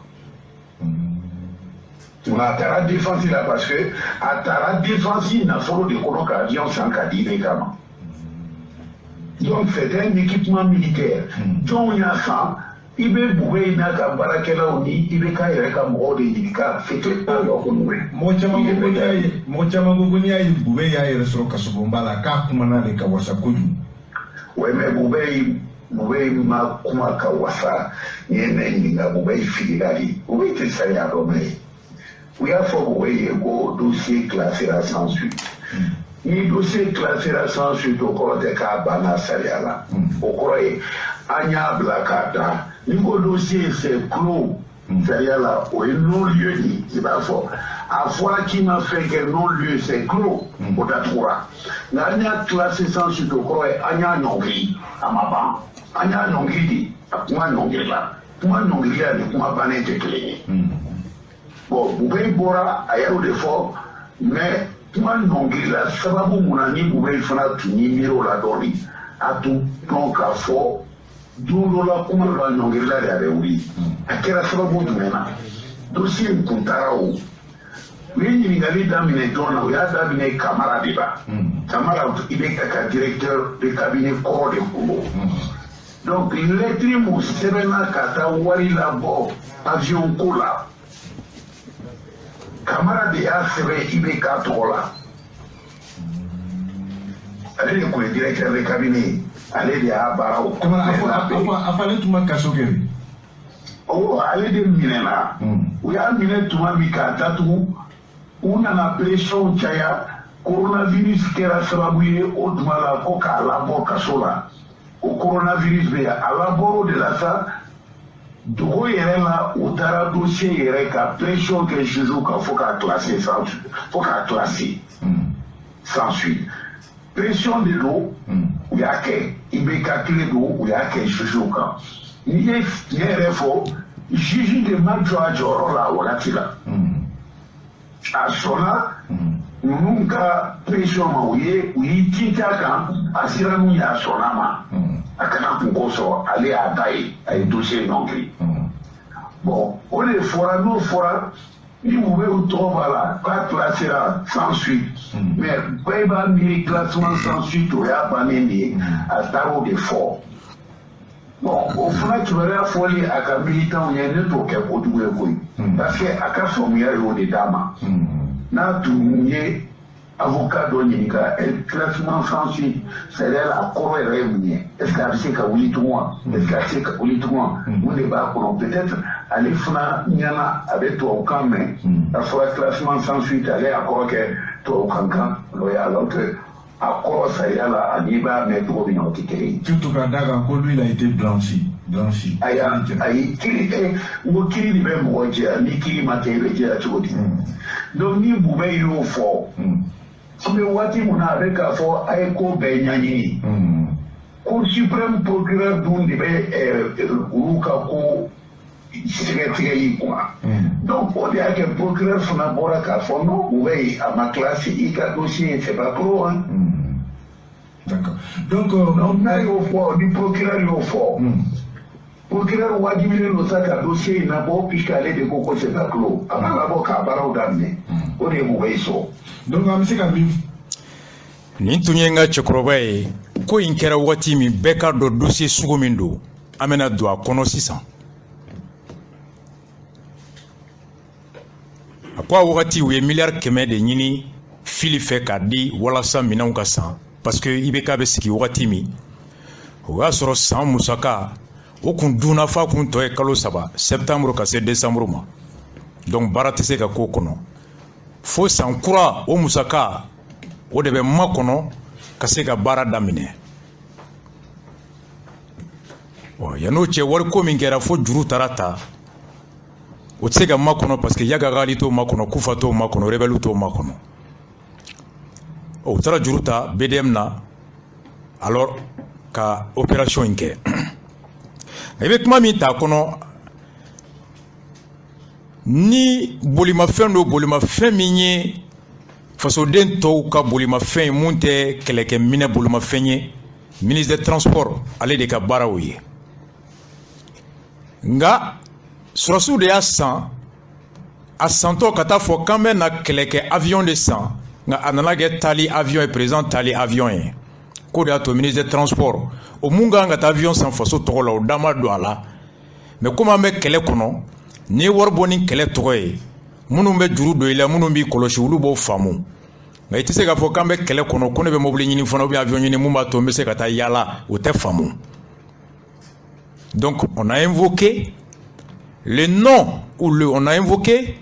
A taara défense la parce que a taara défense nafolo de kɔnɔ ka avion san ka di IBK ma. Donc c'est un équipement militaire. Donc il y a ça. Il veut bouger n'a qu'à barakelaw ni IBK yɛrɛ ka mɔgɔw de ɲini ka fêter a leur renouvelé. Mɔgɔ caman ko n'i y'a ye Bube y'a yɛrɛ sɔrɔ kasobonba la k'a kumana de ka wasa kojugu. Oui mais Bube ma kuma ka wasa ni ye ne ɲininka Bube filila de Bube tɛ sariya dɔn mɛ u y'a fɔ Bube ye ko dossier classera sans suite. Ni dossier classera sans suite o kɔrɔ tɛ k'a banna sariya la o kɔrɔ ye an y'a bila k'a da ni ko dossier c'est clos sariya la o ye non-lieu de i b'a fɔ a fɔra k'i ma fɛn kɛ non-lieu c'est clos o datugura nka an y'a classé sans suite o kɔrɔ ye an y'a ɲɔngiri a ma ban an y'a ɲɔngiri de a kuma ɲɔngirila kuma ɲɔngiriya ni kuma bannen tɛ kelen ye bon Bube bɔra a y'o de fɔ mais tuma nongila sababu munani bube fana tuni miro la doni atu non ka fo dulo la kuma la nongila ya reuri akera sababu dumena dossier kuntarao wenyi ningali damine dona ya damine Camara diba Camara ibeka ka directeur de cabinet corps de Kulo donc lettre mu sebena kata wari la bo avion kola Camara de a sebe ibeka tola allez ko directeur de cabinet allez de a barao afale tuma kasogeri oh allez de minena ou ya mine tuma bikata tu una na pression chaya coronavirus kera sababu ye o tuma la ko ka labo kasola o coronavirus be a laboro de la sa dogo yere la o tara dossier yere ka pression ke juju ka fo ka classer sans suite pression de l'eau ou ya ke ibe calculer do ou ya ke juju ka ni yere fo juju de majo la wakati la asona nunca pression ma uyi tita kan asira nu ya sona ma akana kunkoso ale adai ay dossier nongri bon on est fora no fora ni ube utoba la ka classera sans suite mais baiba mi classement sans suite o ya baneni ataro de fort bon au fond tu verras folie aka militant ya ne to ke ko duwe ko parce que aka somuya yo de dama na tunye avocat donika el classement sans suite c'est la corée réunie est-ce que c'est ka wuli tout moi est-ce que c'est ka wuli tout moi on débat pour peut-être aller fna nyana avec toi au camp mais la fois classement sans suite aller à quoi que toi au camp loyal l'autre accord ça y a la aniba mais trop bien otikeri surtout quand Daga ko lui il a été blanchi ayi kiri ngo kiri ni be mo je ni kiri matele je atodi donc ni bube yo fo mais wati muna avec a fo ay ko be nyani ko suprême procureur dundi be uruka ko secrétaire yi quoi donc on dit que procureur fona bora ka fo no bube à ma classe i ka dossier c'est pas pro hein d'accord donc on a yo fo du procureur yo fo procureur wajibile no saka dossier na bo piskale de koko c'est pas clos ala bo ka barau damne o de bube so donc amse ka bi nin tun ye n ka cɛkɔrɔba ye ko in kɛra waati min bɛɛ ka dɔn dossier sugu min don an bɛna don a kɔnɔ sisan a ko a wagati u ye miliyari 100 de ɲini fili fɛ k'a di walasa minɛnw ka san parce que IBK bɛ sigi wagati min o y'a sɔrɔ san musaka o kun dunna f'a kun tɔ ye kalo 3 septembre ka se décembre ma donc baara tɛ se ka k'o kɔnɔ fo san kura o musaka o de bɛ makɔnɔ ka se ka baara daminɛ yan'o cɛ wariko min kɛra fo juru taara ta o tɛ se ka makɔnɔ parce que Yagagali t'o makɔnɔ Kufa t'o makɔnɔ rebelle t'o makɔnɔ o taara juru ta BDM na alors ka opération in kɛ i bɛ kuma min t'a kɔnɔ ni bolimafɛn do bolimafɛn min ye fasoden tɔw ka bolimafɛn ye mun tɛ kɛlɛkɛminɛ bolimafɛn ye ministre des transports ale de ka baaraw ye nka sɔrɔsiw de y'a san a santɔ ka taa fɔ k'an bɛ na kɛlɛkɛ avion de san nka a nana kɛ taali avion ye président taali avion ye k'o de y'a to ministre des transports o mun kan ka taa avion san faso tɔgɔ la o da ma don a la mais komi an bɛ kɛlɛ kɔnɔ n'i ye wari bɔ ni kɛlɛ tɔgɔ ye minnu bɛ juru don i la minnu b'i kɔlɔsi olu b'o faamu nka i tɛ se k'a fɔ k'an bɛ kɛlɛ kɔnɔ ko ne bɛ mobili ɲini fana ou bien avion ɲini mun b'a to n bɛ se ka taa yaala o tɛ faamu donc on a invoqué le nom ou on a invoqué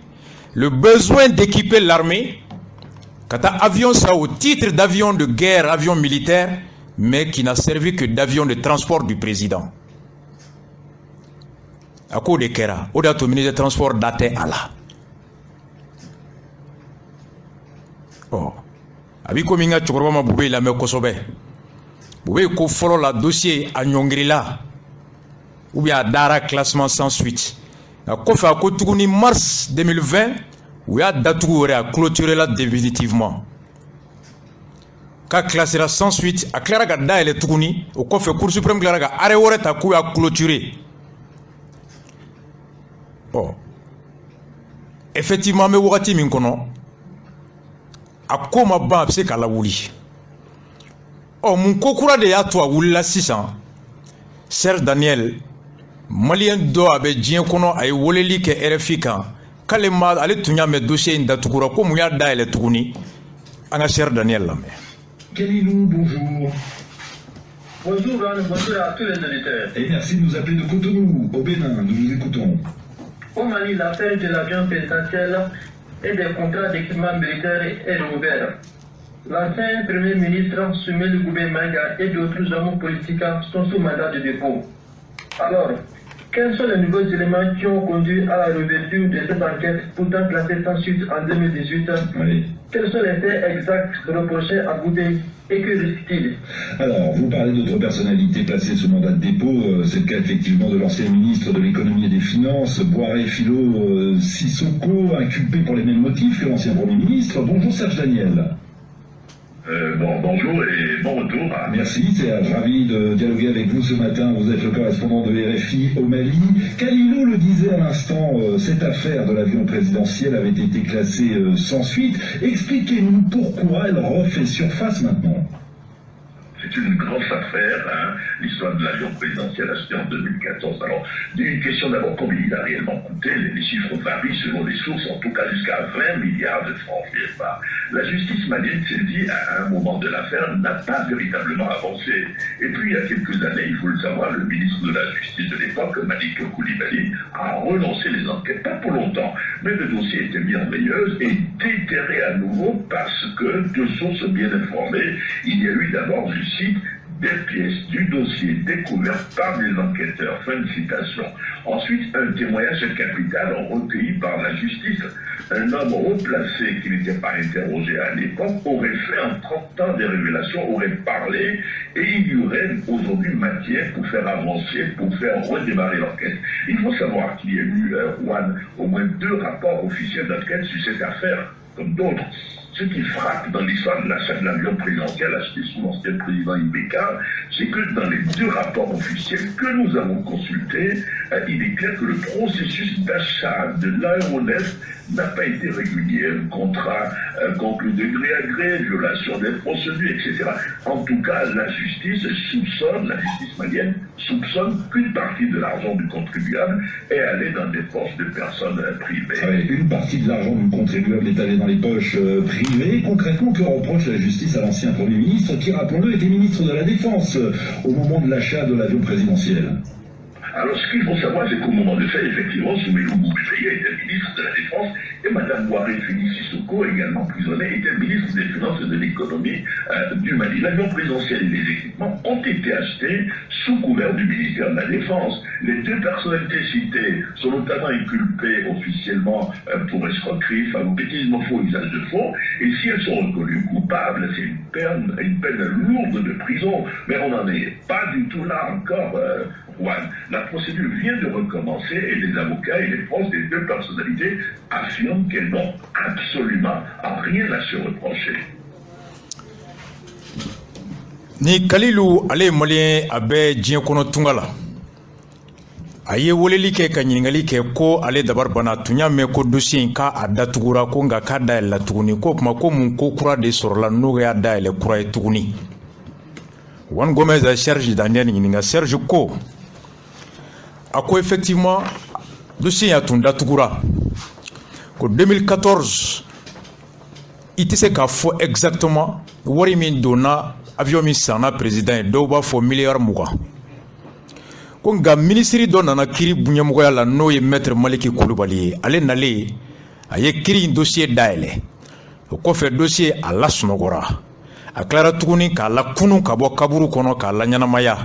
le besoin d'équiper l'armée ka taa avion ça au titre d'avion de guerre avion militaire mais qui n'a servi que d'avion de transport du président a k'o de kɛra o de y'a to ministre des transports da tɛ a la a b'i komi n ka cɛkɔrɔba ma Bube lamɛn kosɛbɛ Bube ko fɔlɔ la dossier a ɲɔngirila ou bien a dara classement sans suite nka kɔfɛ a ko tuguni mars 2020 u y'a datugu wɛrɛ a clôturé la définitivement k'a classera sans suite a tilara ka dayɛlɛ tuguni o kɔfɛ cour suprême tilara ka arrêt wɛrɛ ta k'u y'a clôturé effectivement an bɛ wagati min kɔnɔ a ko ma ban a bɛ se k'a lawuli mun ko kura de y'a to a wulila sisan Serge Daniel malien dɔ a bɛ diɲɛ kɔnɔ a ye weleli kɛ RFI kan k'ale ma ale tun y'a mɛn dossier in datugura ko mun y'a dayɛlɛ tuguni an ka Serge Daniel lamɛn. Kalilou, bonjour. Bonjour, bonjour à tous les auditeurs. Et merci de nous appeler de Cotonou, au Bénin. Nous vous écoutons. Au Mali, l'affaire de l'avion présidentiel et des contrats d'équipement militaire est rouverte. L'ancien Premier ministre Soumaïla Goumbé-Maïga et d'autres hommes politiques sont sous mandat de dépôt. Alors, quels sont les nouveaux éléments qui ont conduit à la réouverture de cette enquête pourtant classée sans suite en 2018? Oui. Quels sont les faits exacts reprochés à Goumbé et que risque-t-il? Alors, vous parlez d'autres personnalités placées sous mandat de dépôt. C'est le cas effectivement de l'ancien ministre de l'économie et des finances, Boiré Philo Sissoko, inculpé pour les mêmes motifs que l'ancien Premier ministre. Bonjour Serge Daniel. Bonjour et bon retour. Merci, c'est ravi de dialoguer avec vous ce matin. Vous êtes le correspondant de RFI au Mali. Kalilou le disait à l'instant, cette affaire de l'avion présidentiel avait été classée sans suite. Expliquez-nous pourquoi elle refait surface maintenant. C'est une grosse affaire, l'histoire de l'avion présidentiel acheté en 2014. Alors, une question d'abord, combien il a réellement coûté? Les chiffres varient selon les sources, en tout cas jusqu'à 20 milliards de francs CFA. La justice malienne s'est dit, à un moment de l'affaire, n'a pas véritablement avancé. Et puis, il y a quelques années, il faut le savoir, le ministre de la Justice de l'époque, Malik Coulibaly, a relancé les enquêtes, pas pour longtemps, mais le dossier était mis en veilleuse et déterré à nouveau parce que, de sources bien informées, il y a eu d'abord, je cite, des pièces du dossier découvertes par des enquêteurs. Fin de citation. Ensuite, un témoignage capital recueilli par la justice. Un homme haut placé qui n'était pas interrogé à l'époque aurait fait en 30 ans des révélations, aurait parlé et il y aurait aujourd'hui matière pour faire avancer, pour faire redémarrer l'enquête. Il faut savoir qu'il y a eu, au moins 2 rapports officiels d'enquête sur cette affaire, comme d'autres. Ce qui frappe dans l'histoire de l'achat de l'avion présidentiel acheté sous l'ancien président Ibeka, c'est que dans les 2 rapports officiels que nous avons consultés, il est clair que le processus d'achat de l'aéronef n'a pas été régulier. Un contrat conclu de gré à gré, violation des procédures, etc. En tout cas, la justice malienne soupçonne qu'une partie de l'argent du contribuable est allée dans des poches de personnes privées. Oui, une partie de l'argent du contribuable est allée dans les poches privées. Concrètement, que reproche la justice à l'ancien Premier ministre qui, rappelons-le, était ministre de la Défense au moment de l'achat de l'avion présidentiel? Alors, ce qu'il faut savoir, c'est qu'au moment de fait, effectivement, Soumaïla Goumbé-Maïga était ministre de la Défense et Mme Boiré Philo Sissoko, également prisonnière, était ministre des Finances et de l'économie du Mali. L'avion présidentiel et les équipements ont été achetés sous couvert du ministère de la Défense. Les 2 personnalités citées sont notamment inculpées officiellement pour escroquerie, favoritisme faux, usage de faux, et si elles sont reconnues coupables, c'est une peine lourde de prison. Mais on n'en est pas du tout là encore, Juan. La procédure vient de recommencer et les avocats et les proches des 2 personnalités affirment qu'elles n'ont absolument rien à se reprocher. Ni Kalilou ale malien abe diɲɛ kɔnɔ tunga la a ye weleli kɛ ka ɲiningali kɛ ko ale dabar bana tun y'a mɛn ko dossier in k'a datugura ko nka k'a dayɛlɛla tuguni ko kuma ko mun ko kura de sɔrɔla n'o y'a dayɛlɛ kura ye tuguni. Juan Gomez a Serge Daniel ɲininga. Serge ko a ko effectivement dossier a tun datugura ko 2014 i tɛ se k'a fɔ exactement wari min donna avion min sanna président ye dɔw b'a fɔ miliyari 20 ko nka minisiri dɔ nana kiri ɲɛmɔgɔya la n'o ye maître Maliki Kulibali ye. Ale nalen a ye kiri in dossier dayɛlɛ o kɔfɛ dossier a lasunɔgɔra a tilara tuguni k'a lakunu ka bɔ kaburu kɔnɔ k'a laɲɛnamaya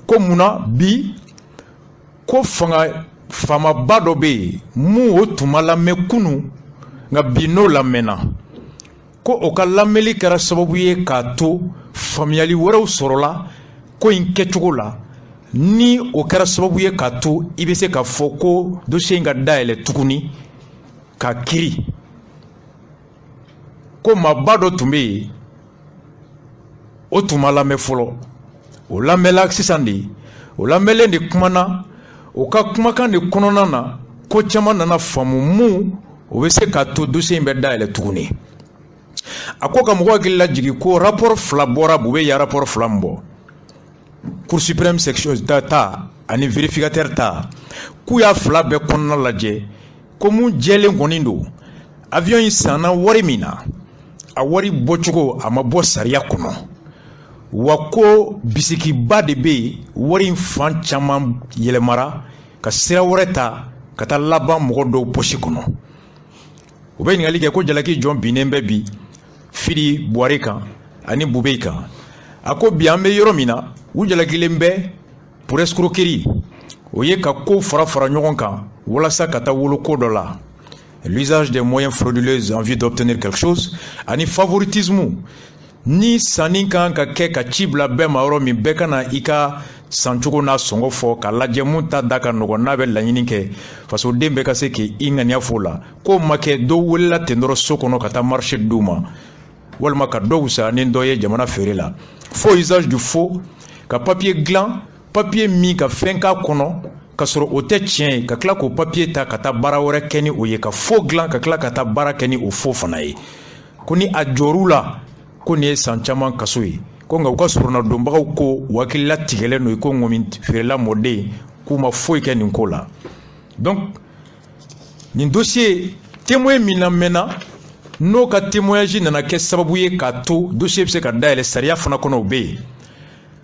ko munna bi ko famaba dɔ bɛ yen mun o tun ma lamɛn kunu nka bi n'o lamɛnna ko o ka lamɛnli kɛra sababu ye k'a to faamuyali wɛrɛw sɔrɔla ko in kɛcogo la ni o kɛra sababu ye k'a to i bɛ se k'a fɔ ko dossier in ka dayɛlɛ tuguni ka kiri ko maaba dɔ tun bɛ yen o tun ma lamɛn fɔlɔ o lamɛnla sisan de o lamɛnlen de kumana o ka kumakan de kɔnɔna na ko caman nana faamu mun o bɛ se k'a to dossier in bɛ dayɛlɛ tuguni a ko ka mɔgɔw hakili lajigi ko rapport fila bɔra bu bɛ ya rapport fila min bɔ Cour suprême section ta ani vérificateur ta k'u y'a fila bɛɛ kɔnɔna lajɛ ko mun jɛlen kɔni don avion in sanna wari min na a wari bɔcogo a ma bɔ sariya kɔnɔ wa ko bisikiba de bɛ yen wari in fan caman yɛlɛmara ka sira wɛrɛ ta ka taa laban mɔgɔ dɔw posi kɔnɔ u bɛ ɲininkali kɛ ko jalaki jɔn binnen bɛ bi Fidi Buhari kan ani Bubey kan a ko bi an bɛ yɔrɔ min na u jalakilen bɛ pour escroquerie o ye ka ko fara ɲɔgɔn kan walasa ka taa wolo ko dɔ la l'usage des moyens frauduleux en vue d'obtenir quelque chose ani favoritisme ni sanni kan ka kɛ ka ci bila bɛɛ ma yɔrɔ min bɛɛ ka na i ka sancogo n'a sɔngɔ fɔ ka lajɛ mun ta da ka nɔgɔn n'a bɛ laɲini kɛ fasoden bɛɛ ka se k'i ŋaniya fɔ o la k'o ma kɛ dɔw welela ten dɔrɔn so kɔnɔ ka taa marché d'u ma walima ka dɔw sa ni dɔ ye jamana feere la faux usage du faux ka papier dilan papier min ka fɛn k'a kɔnɔ ka sɔrɔ o tɛ tiɲɛ ye ka tila k'o papier ta ka taa baara wɛrɛ kɛ ni o ye ka faux dilan ka tila ka taa baara kɛ ni o faux fana ye ko ni a jɔr'u la ko nin ye san caman kaso ye ko nka u ka surunna donbagaw ko u hakilila tigɛlen don i ko ŋɔmi feerela mɔden k'u ma foyi kɛ nin ko la donc nin dossier témoin min lamɛnna n'o ka témoignage nana kɛ sababu ye k'a to dossier bɛ se ka dayɛlɛ sariya fana kɔnɔ o bɛ yen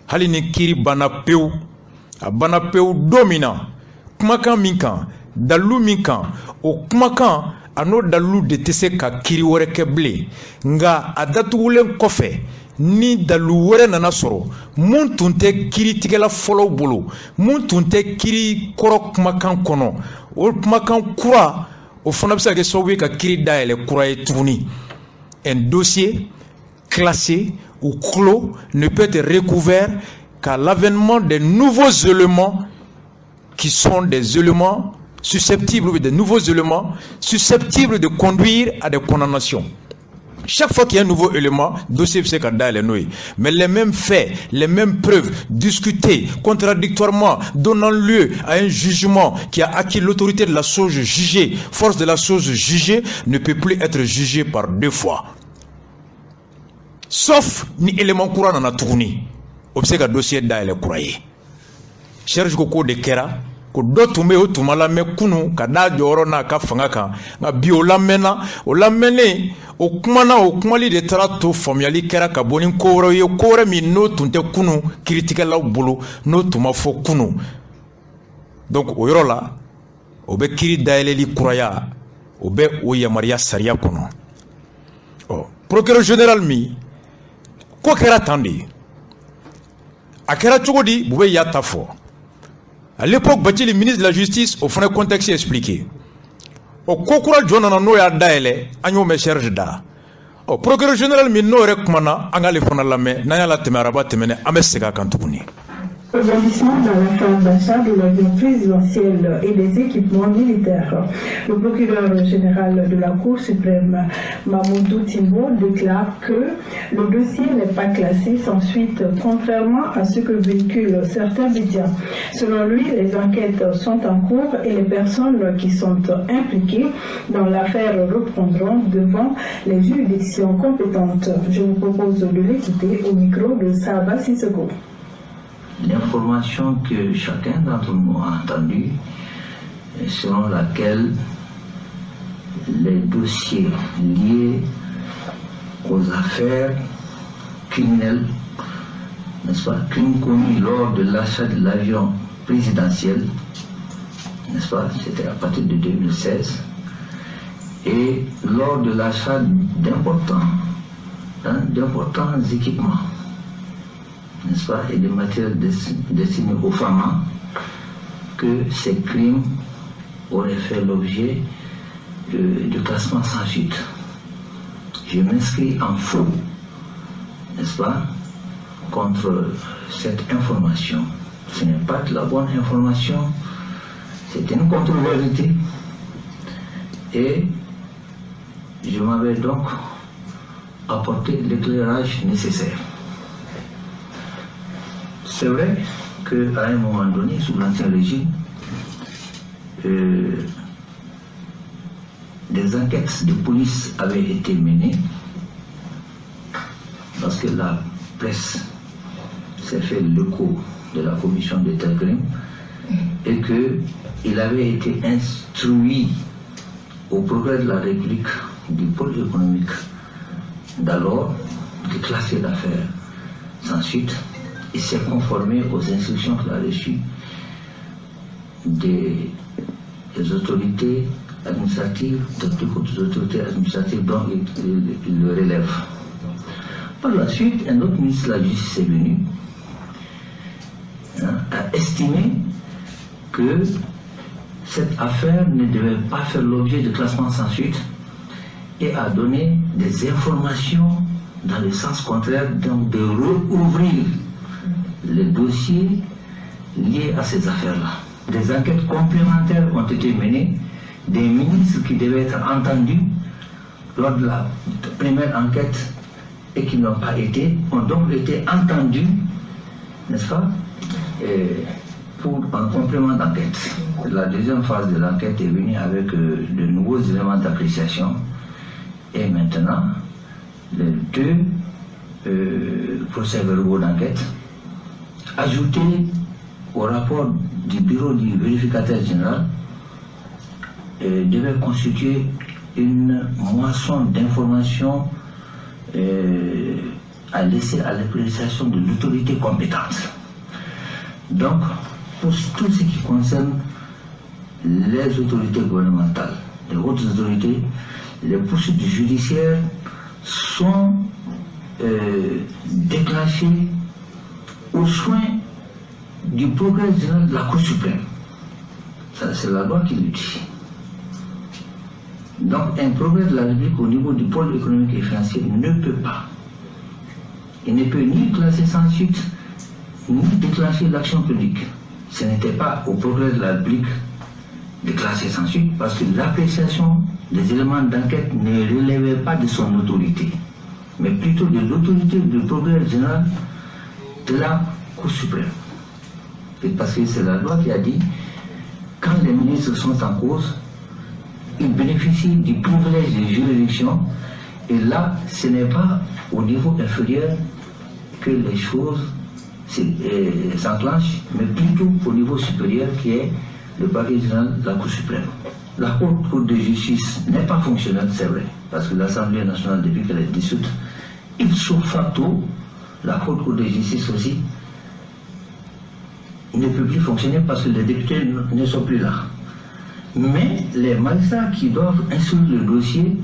hali ni kiiri banna pewu a banna pewu don min na kumakan min kan dalilu min kan o kumakan a n'o dalilu de tɛ se ka kiiri wɛrɛ kɛ bilen nka a datugulen kɔfɛ ni dalilu wɛrɛ nana sɔrɔ mun tun tɛ kiiritigɛla fɔlɔw bolo mun tun tɛ kiiri kɔrɔ kumakan kɔnɔ o kumakan kura o fana bɛ se ka kɛ sababu ye ka kiiri dayɛlɛ kura ye tuguni un dossier classé ou clos ne peut être recouvert qu'à l'avènement des nouveaux éléments qui sont des éléments susceptibles ou des nouveaux éléments susceptibles de conduire à des condamnations. Chaque fois qu'il y a un nouveau élément, dossier peut se mais les mêmes faits, les mêmes preuves discutées contradictoirement, donnant lieu à un jugement qui a acquis l'autorité de la chose jugée, force de la chose jugée, ne peut plus être jugé par deux fois. Sauf ni élément courant dans la tournée. Observe dossier d'ailleurs courrier. Cherche ko de kera. Ko dɔ tun bɛ o tun ma lamɛn kunu ka da jɔyɔrɔ n'a ka fanga kan nka bi o lamɛnna o lamɛnnen o kumana o kumali de taara to faamuyali kɛra ka bɔ ni ko wɛrɛw ye ko wɛrɛ min n'o tun tɛ kunu kiiritigɛlaw bolo n'o tun ma fɔ kunu donc o yɔrɔ la o bɛ kiiri dayɛlɛli kuraya o bɛ o yamaruya sariya kɔnɔ ɔ procureur général min ko kɛra tan de ye a kɛra cogo di Bubey y'a ta fɔ. À l'époque, Bathily, ministre de la Justice, au fond, le contexte expliqué. Au Kokura John no ya daele, anyo me charge da. Au procureur général mi no rekmana, angale fona lame, naya la temeraba temene, amesega kantouni. Rebondissement dans l'affaire d'achat de l'avion présidentiel et des équipements militaires. Le procureur général de la Cour suprême, Mamoudou Timbo, déclare que le dossier n'est pas classé sans suite, contrairement à ce que véhiculent certains médias. Selon lui, les enquêtes sont en cours et les personnes qui sont impliquées dans l'affaire reprendront devant les juridictions compétentes. Je vous propose de l'écouter au micro de Saba Sissoko. L'information que chacun d'entre nous a entendue, selon laquelle les dossiers liés aux affaires criminelles, n'est-ce pas, crimes commis lors de l'achat de l'avion présidentiel, n'est-ce pas, c'était à partir de 2016, et lors de l'achat d'importants équipements, n'est-ce pas, et des matériels destinés aux femmes, que ces crimes auraient fait l'objet de classement sans suite. Je m'inscris en faux, n'est-ce pas, contre cette information. Ce n'est pas de la bonne information, c'est une contre-vérité. Et je m'avais donc apporté l'éclairage nécessaire. C'est vrai qu'à un moment donné, sous l'Ancien Régime, des enquêtes de police avaient été menées parce que la presse s'est fait l'écho de la commission des tels crimes et qu'il avait été instruit au progrès de la République du pôle économique d'alors de classer l'affaire sans suite et s'est conformé aux instructions qu'il a reçues des autorités administratives, des autorités administratives dont il le relève. Par la suite, un autre ministre de la Justice est venu, a estimé que cette affaire ne devait pas faire l'objet de classement sans suite et a donné des informations dans le sens contraire, donc de rouvrir les dossiers liés à ces affaires-là. Des enquêtes complémentaires ont été menées, des ministres qui devaient être entendus lors de la première enquête et qui n'ont pas été, ont donc été entendus, n'est-ce pas, pour un complément d'enquête. La deuxième phase de l'enquête est venue avec de nouveaux éléments d'appréciation et maintenant les deux procès-verbaux d'enquête ajoutés au rapport du bureau du vérificateur général devaient constituer une moisson d'informations à laisser à l'appréciation de l'autorité compétente. Donc, pour tout ce qui concerne les autorités gouvernementales, les autres autorités, les poursuites judiciaires sont déclenchées au soin du progrès général de la Cour suprême. Ça, c'est la loi qui le dit. Donc, un progrès de la République au niveau du pôle économique et financier ne peut pas. Il ne peut ni classer sans suite, ni déclencher l'action publique. Ce n'était pas au progrès de la République de classer sans suite, parce que l'appréciation des éléments d'enquête ne relevait pas de son autorité, mais plutôt de l'autorité du progrès général de la Cour suprême. Et parce que c'est la loi qui a dit, quand les ministres sont en cause, ils bénéficient du privilège de juridiction, et là, ce n'est pas au niveau inférieur que les choses s'enclenchent, mais plutôt au niveau supérieur qui est le parquet général de la Cour suprême. La Cour de justice n'est pas fonctionnelle, c'est vrai, parce que l'Assemblée nationale, depuis qu'elle est dissoute, ipso facto, la Cour de justice aussi ne peut plus fonctionner parce que les députés ne sont plus là. Mais les magistrats qui doivent instruire le dossier,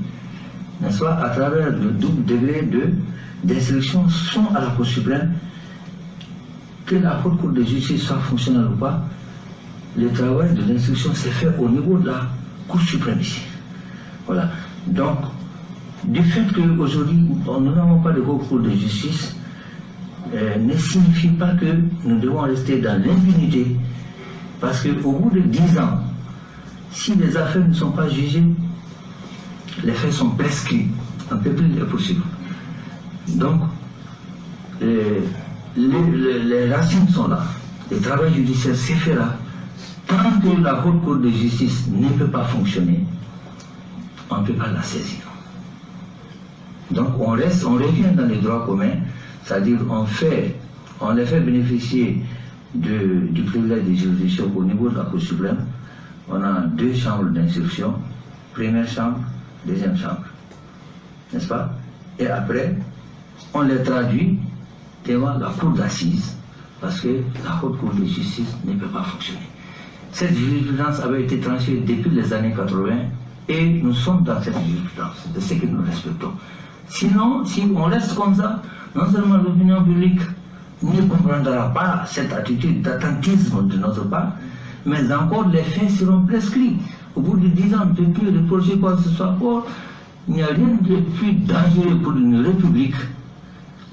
n'est-ce pas, à travers le double degré d'instruction, sont à la Cour suprême. Que la Cour de justice soit fonctionnelle ou pas, le travail de l'instruction s'est fait au niveau de la Cour suprême ici. Voilà. Donc, du fait qu'aujourd'hui, nous n'avons pas de Cour de justice, ne signifie pas que nous devons rester dans l'impunité, parce qu'au bout de 10 ans, si les affaires ne sont pas jugées, les faits sont prescrits, on ne peut plus les poursuivre. Donc, les racines sont là, le travail judiciaire s'est fait là. Tant que la Haute Cour de justice ne peut pas fonctionner, on ne peut pas la saisir. Donc on revient dans les droits communs, c'est-à-dire on les fait bénéficier du privilège de juridiction au niveau de la Cour suprême. On a 2 chambres d'instruction, première chambre, deuxième chambre, n'est-ce pas? Et après, on les traduit devant la Cour d'assises, parce que la Haute Cour de justice ne peut pas fonctionner. Cette jurisprudence avait été tranchée depuis les années 80 et nous sommes dans cette jurisprudence, c'est ce que nous respectons. Sinon, si on reste comme ça, non seulement l'opinion publique ne comprendra pas cette attitude d'attentisme de notre part, mais encore les faits seront prescrits. Au bout de 10 ans, on ne peut plus reprocher quoi que ce soit. Or, il n'y a rien de plus dangereux pour une république,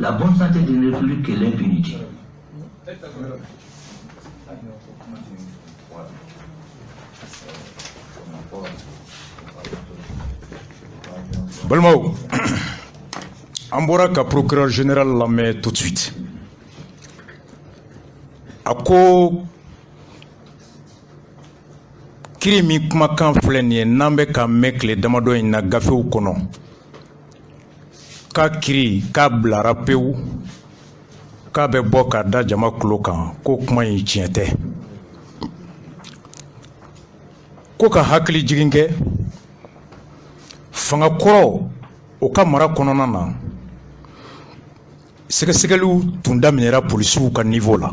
la bonne santé d'une république, que l'impunité. Balmao, Amboraka procureur général la met tout de suite. Ako kiri mi kumakan filɛ nin ye n'an bɛ ka mɛn tile damadɔ in na gafew kɔnɔ k'a kiri k'a bilara pewu k'a bɛ bɔ ka da jama kulo kan ko kuma in tiɲɛ tɛ ko ka hakili jigin kɛ fanga kɔrɔ o ka mara kɔnɔna na sɛgɛsɛgɛliw tun daminɛra polisiw ka niveau la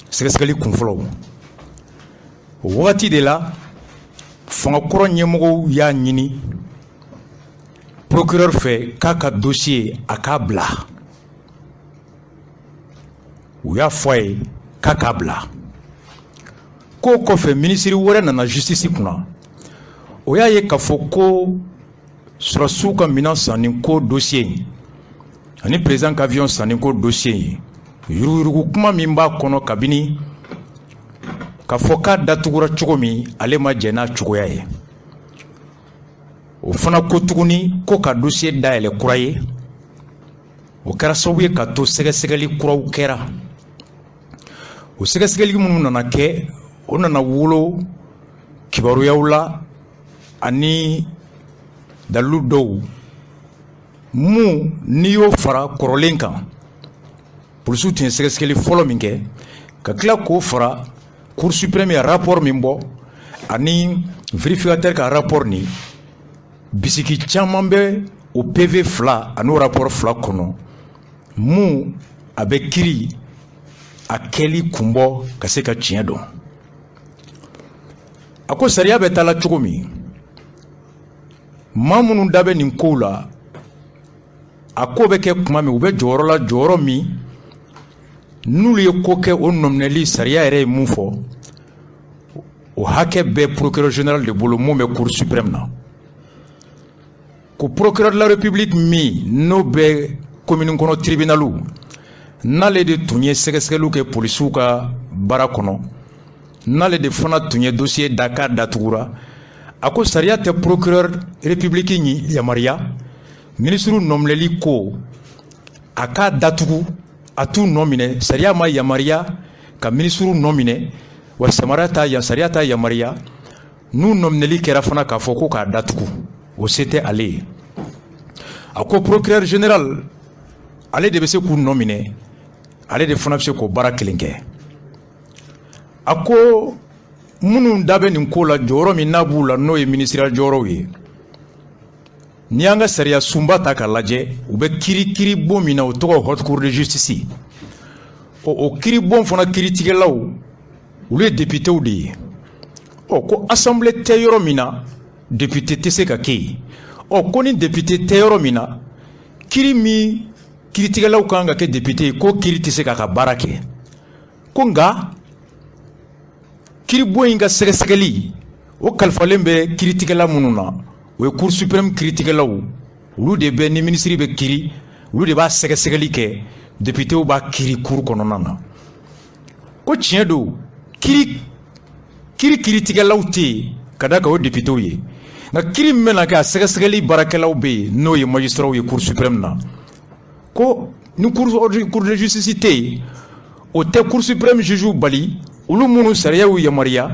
sɛgɛsɛgɛli kunfɔlɔw o wagati de la fanga kɔrɔ ɲɛmɔgɔw y'a ɲini procureur fɛ k'a ka dossier a k'a bila u y'a fɔ a ye k'a k'a bila ko kɔfɛ minisiri wɛrɛ nana justice kunna o y'a ye k'a fɔ ko sɔrɔsiw ka minɛn sanni ko dossier in ani président ka avion sanni ko dossier in yuruguyurugu kuma min b'a kɔnɔ kabini k'a fɔ k'a datugura cogo min ale ma jɛ n'a cogoya ye o fana ko tuguni ko ka dossier dayɛlɛ kura ye o kɛra sababu ye ka to sɛgɛsɛgɛli kuraw kɛra o sɛgɛsɛgɛli minnu nana kɛ o nana wolo kibaruyaw la ani dalilu dɔw mun n'i y'o fara kɔrɔlen kan polisiw tun ye sɛgɛsɛgɛli fɔlɔ min kɛ ka tila k'o fara Cour suprême ya rapport min bɔ ani vérificateur ka rapport ni bisiki caman bɛ o PV fila ani o rapport fila kɔnɔ mun a bɛ kiri a kɛli kunbɔ ka se ka tiɲɛ dɔn a ko sariya bɛ taa la cogo min maa minnu da bɛ nin kow la a ko bɛ kɛ kuma min u bɛ jɔyɔrɔ la jɔyɔrɔ min n'olu ye ko kɛ o nɔminɛli sariya yɛrɛ ye mun fɔ o hakɛ bɛ procureur général de bolo mun bɛ cour suprême na ko procureur de la république min n'o bɛ commune kɔnɔ tribunalu n'ale de tun ye sɛgɛsɛgɛliw kɛ polisiw ka baara kɔnɔ n'ale de fana tun ye dossier da k'a datugura a ko sariya tɛ procureur république yamaruya ministre nɔminɛli ko a k'a datugu a t'u nɔ minɛ sariya ma yamaruya ka ministre nɔ minɛ wa sariya t'a yamaruya n'u nɔminɛli kɛra fana k'a fɔ ko k'a datugu o se tɛ ale ye a ko procureur général ale de bɛ se k'u nɔ minɛ ale de fana bɛ se k'o baara kelen kɛ a ko minnu da bɛ nin ko la jɔyɔrɔ min n'a b'u la n'o ye ministériel jɔyɔrɔw ye n'i y'an ka sariya sunba ta k'a lajɛ u bɛ kiiri bon min na o tɔgɔ haute cour de justice o kiiri bon fana kiiritigɛlaw olu ye députéw de ye ko assemblée tɛ yɔrɔ min na député tɛ se ka kɛ yen ko ni député tɛ yɔrɔ min na kiiri min kiiritigɛlaw kan ka kɛ député ye ko kiiri tɛ se k'a ka baara kɛ ko nka kiiri bon in ka sɛgɛsɛgɛli o kalifalen bɛ kiiritigɛla minnu na o ye cour suprême kiiritigɛlaw olu de bɛ ni ministre bɛ kiiri olu de b'a sɛgɛsɛgɛli kɛ députéw b'a kiiri cour kɔnɔna na ko tiɲɛ don kiiritigɛlaw tɛ yen ka da kan o députéw ye nka kiiri min bɛna kɛ a sɛgɛsɛgɛli baarakɛlaw bɛ yen n'o ye magistrats ye cour suprême na ko ni cour de justice tɛ yen o tɛ cour suprême juge bali olu minnu sariyaw yamaruya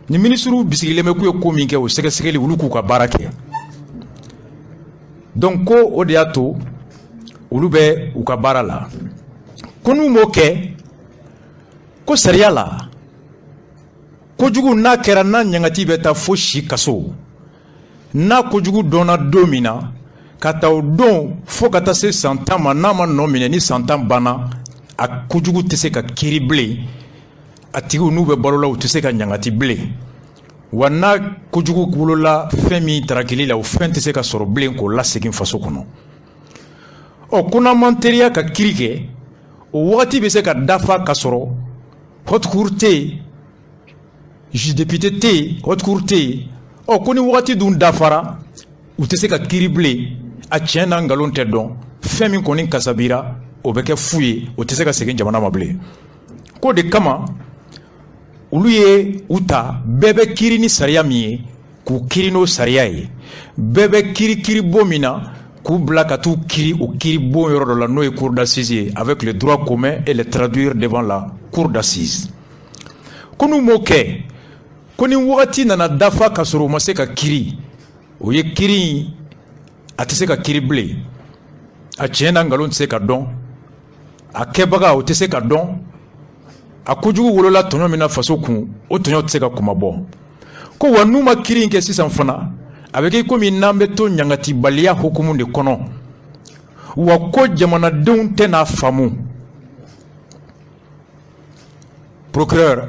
ni ministre bisigilen bɛ k'u ye ko min kɛ o sɛgɛsɛgɛli olu k'u ka baara kɛ donc ko o de y'a to olu bɛ u ka baara la ko n'u m'o kɛ ko sariya la kojugu n'a kɛra n'a ɲangati bɛ taa fo si kaso n'a kojugu dɔnna don min na ka taa o don fo ka taa se san 10 ma n'a ma nɔ minɛ ni san 10 banna a kojugu tɛ se ka kiiri bilen a tigiw n'u bɛ balo la u tɛ se ka ɲangati bilen wa n'a kojugu wolola fɛn min darakili la o fɛn tɛ se ka sɔrɔ bilen k'o lasegin faso kɔnɔ ko n'an man teriya ka kiiri kɛ o wagati bɛ se ka dafa ka sɔrɔ haute cour tɛ yen juge député tɛ yen haute cour tɛ yen ko ni wagati dun dafara u tɛ se ka kiiri bilen a tiɲɛ n'a nkalon tɛ dɔn fɛn min kɔni kasabira o bɛ kɛ fu ye o tɛ se ka segin jamana ma bilen k'o de kama olu ye u ta bɛɛ bɛ kiiri ni sariya min ye k'u kiri n'o sariya ye bɛɛ bɛ kiri bon min na k'u bila ka t'u kiri o kiri bon yɔrɔ dɔ la n'o ye cour d'assises ye avec le droit commun et les traduire devant la cour d'assises ko n'u m'o kɛ ko ni wagati nana dafa ka sɔrɔ u ma se ka kiri o ye kiri a tɛ se ka kiri bilen a tiɲɛ na nkalon tɛ se ka dɔn a kɛbaga o tɛ se ka dɔn a kojugu wolola tɔɲɔ min na faso kun o tɔɲɔ tɛ se ka kuma bɔ ko wa n'u ma kiri in kɛ sisan fana a bɛ kɛ komi n'an bɛ to ɲangatibaliya hukumu de kɔnɔ wa ko jamanadenw tɛ n'a faamu procureur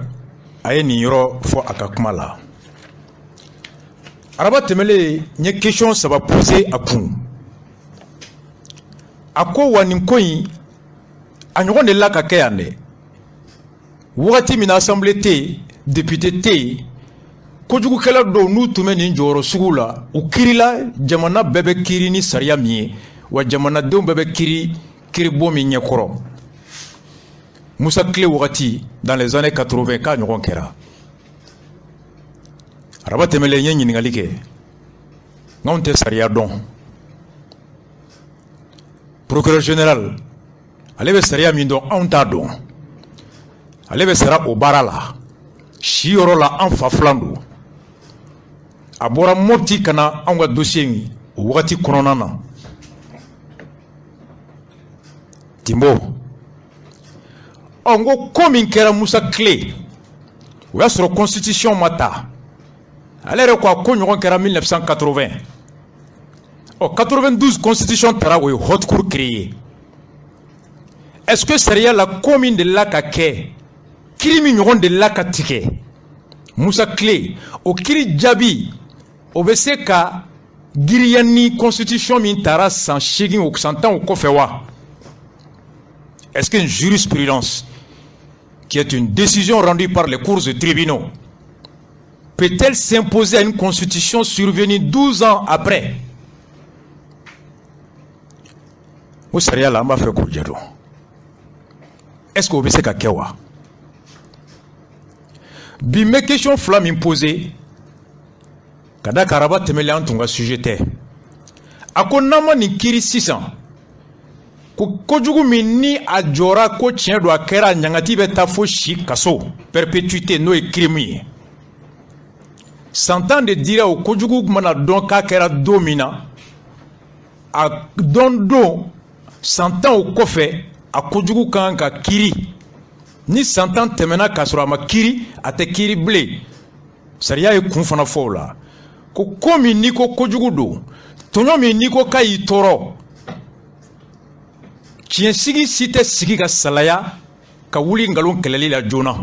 a ye nin yɔrɔ fɔ a ka kuma la araba tɛmɛlen n ye question saba posé a kun a ko wa nin ko in a ɲɔgɔn de la ka kɛ yan dɛ wagati min na assemblée tɛ yen député tɛ yen kojugukɛla dɔw n'u tun bɛ nin jɔyɔrɔ sugu la u kirila jamana bɛɛ bɛ kiri ni sariya min ye wa jamanadenw bɛɛ bɛ kiribon min ɲɛkɔrɔ Musa Tile wagati dans les années 80 k'a ɲɔgɔn kɛra araba tɛmɛlen n ye ɲininkali kɛ n'anw tɛ sariya dɔn procureur général ale bɛ sariya min dɔn anw t'a dɔn ale bɛ sara o baara la si yɔrɔ la an fa filan don a bɔra Mopti ka na anw ka dossier in o wagati kɔnɔna na Timbo n ko min kɛra Musa Tile o y'a sɔrɔ constitution ma ta ale yɛrɛ ko a ko ɲɔgɔn kɛra 1980 92 constitution tara o ye haute cour créée est-ce que sariya la ko min de la ka kɛ kiri min ɲɔgɔn de la ka tigɛ Musa Tile o kiri jaabi o bɛ se ka giriya ni constitution min tara san 8 o san 10 o kɔfɛ wa est-ce qu'une jurisprudence qui est une décision rendue par les cours et tribunaux peut-elle s'imposer à une constitution survenue 12 ans après? O sariya la an b'a fɛ k'o jɛ est-ce que o bɛ se ka kɛ wa? Bi n bɛ question fila min posé ka da kan araba tɛmɛlen an tun ka sujet tɛ a ko n'an ma nin kiri sisan ko kojugu min ni a jɔra ko tiɲɛ don a kɛra ɲangati bɛ taa fo si kaso perpétuité n'o ye crime ye santan de dira o kojugu mana dɔn k'a kɛra don min na a dɔn don santan o kɔfɛ a kojugu kan ka kiri ni santan tɛmɛna k'a sɔrɔ a ma kiri a tɛ kiri bilen sariya ye kun fana fɔ o la ko min n'i ko kojugu don tɔɲɔ min n'i ko k'a y'i tɔɔrɔ tiɲɛsigi si tɛ sigi ka salaya ka wuli nkalon kɛlɛli la joona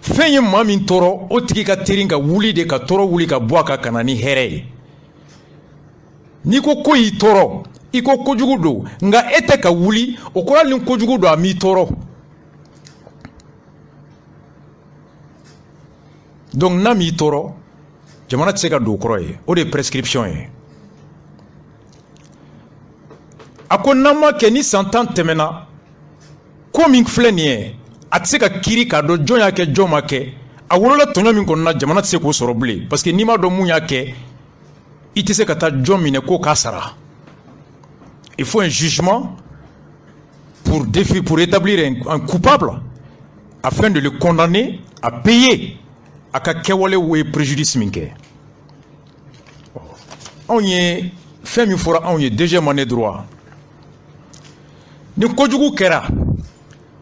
fɛn ye maa min tɔɔrɔ o tigi ka teri ka wuli de ka tɔɔrɔ wuli ka bɔ a kan ka na ni hɛrɛ ye n'i ko ko y'i tɔɔrɔ i ko kojugu don nka e tɛ ka wuli o kɔrɔ ni kojugu don a m'i tɔɔrɔ donc n'a m'i tɔɔrɔ jamana tɛ se ka don o kɔrɔ ye o de ye prescription ye a ko n'an ma kɛ ni san 10 tɛmɛna ko min filɛ nin ye a tɛ se ka kiri k'a dɔn jɔn y'a kɛ jɔn ma kɛ a wolola tɔɲɔ min kɔnɔna jamana tɛ se k'o sɔrɔ bilen parce que n'i m'a dɔn mun y'a kɛ i tɛ se ka taa jɔn minɛ k'o k'a sara il faut un jugement pour établir un coupable afin de le condamner à payer a ka kɛwale wo ye préjudice min kɛ anw ye fɛn min fɔra anw ye deuxième année droit ni kojugu kɛra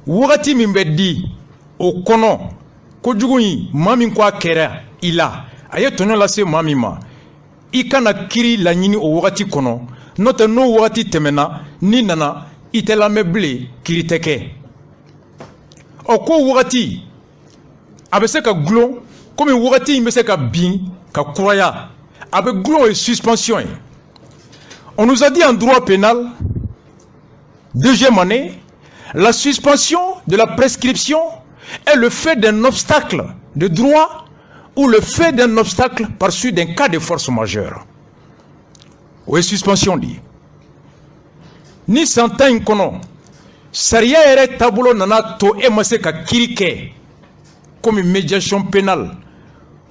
wagati min bɛ di o kɔnɔ kojugu in maa min ko a kɛra i la a ye tɔɲɔ lase maa min ma i kana kiri laɲini o wagati kɔnɔ n'o tɛ n'o wagati tɛmɛna n'i nana i tɛ lamɛn bilen kiri tɛ kɛ ko wagati a bɛ se ka gulon komi wagati in bɛ se ka bin ka kuraya a bɛ gulon o ye suspension ye on nous a dit en droit pénal deuxième année la suspension de la prescription est le fait d'un obstacle de droit ou le fait d'un obstacle par suite d'un cas de force majeure. O ye suspension di. Ni santan in kɔnɔ sariya yɛrɛ taabolo nana to e ma se ka kiri kɛ comme médiation pénale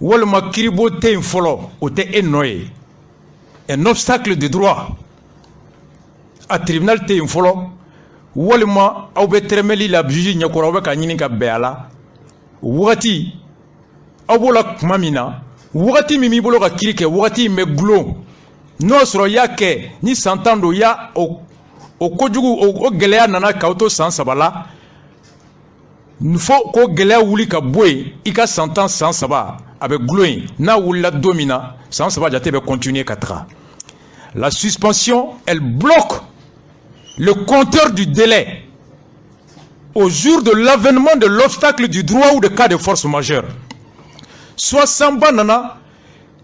walma kiribo te folo o te enoye un obstacle de droit a tribunal te folo walma aw be tremeli la juge nyakora be ka nyini ka beala wati abola kumamina wati mimi bolo ka kirike wati me glo no soro yake ni santando ya o kojugu o geleya nana ka auto sans sabala faut ko geleya wuli ka boy ika santan sans saba avec gloin na wula domina sans saba jate be continuer katra. La suspension elle bloque le compteur du délai au jour de l'avènement de l'obstacle du droit ou de cas de force majeure. Soit samba nana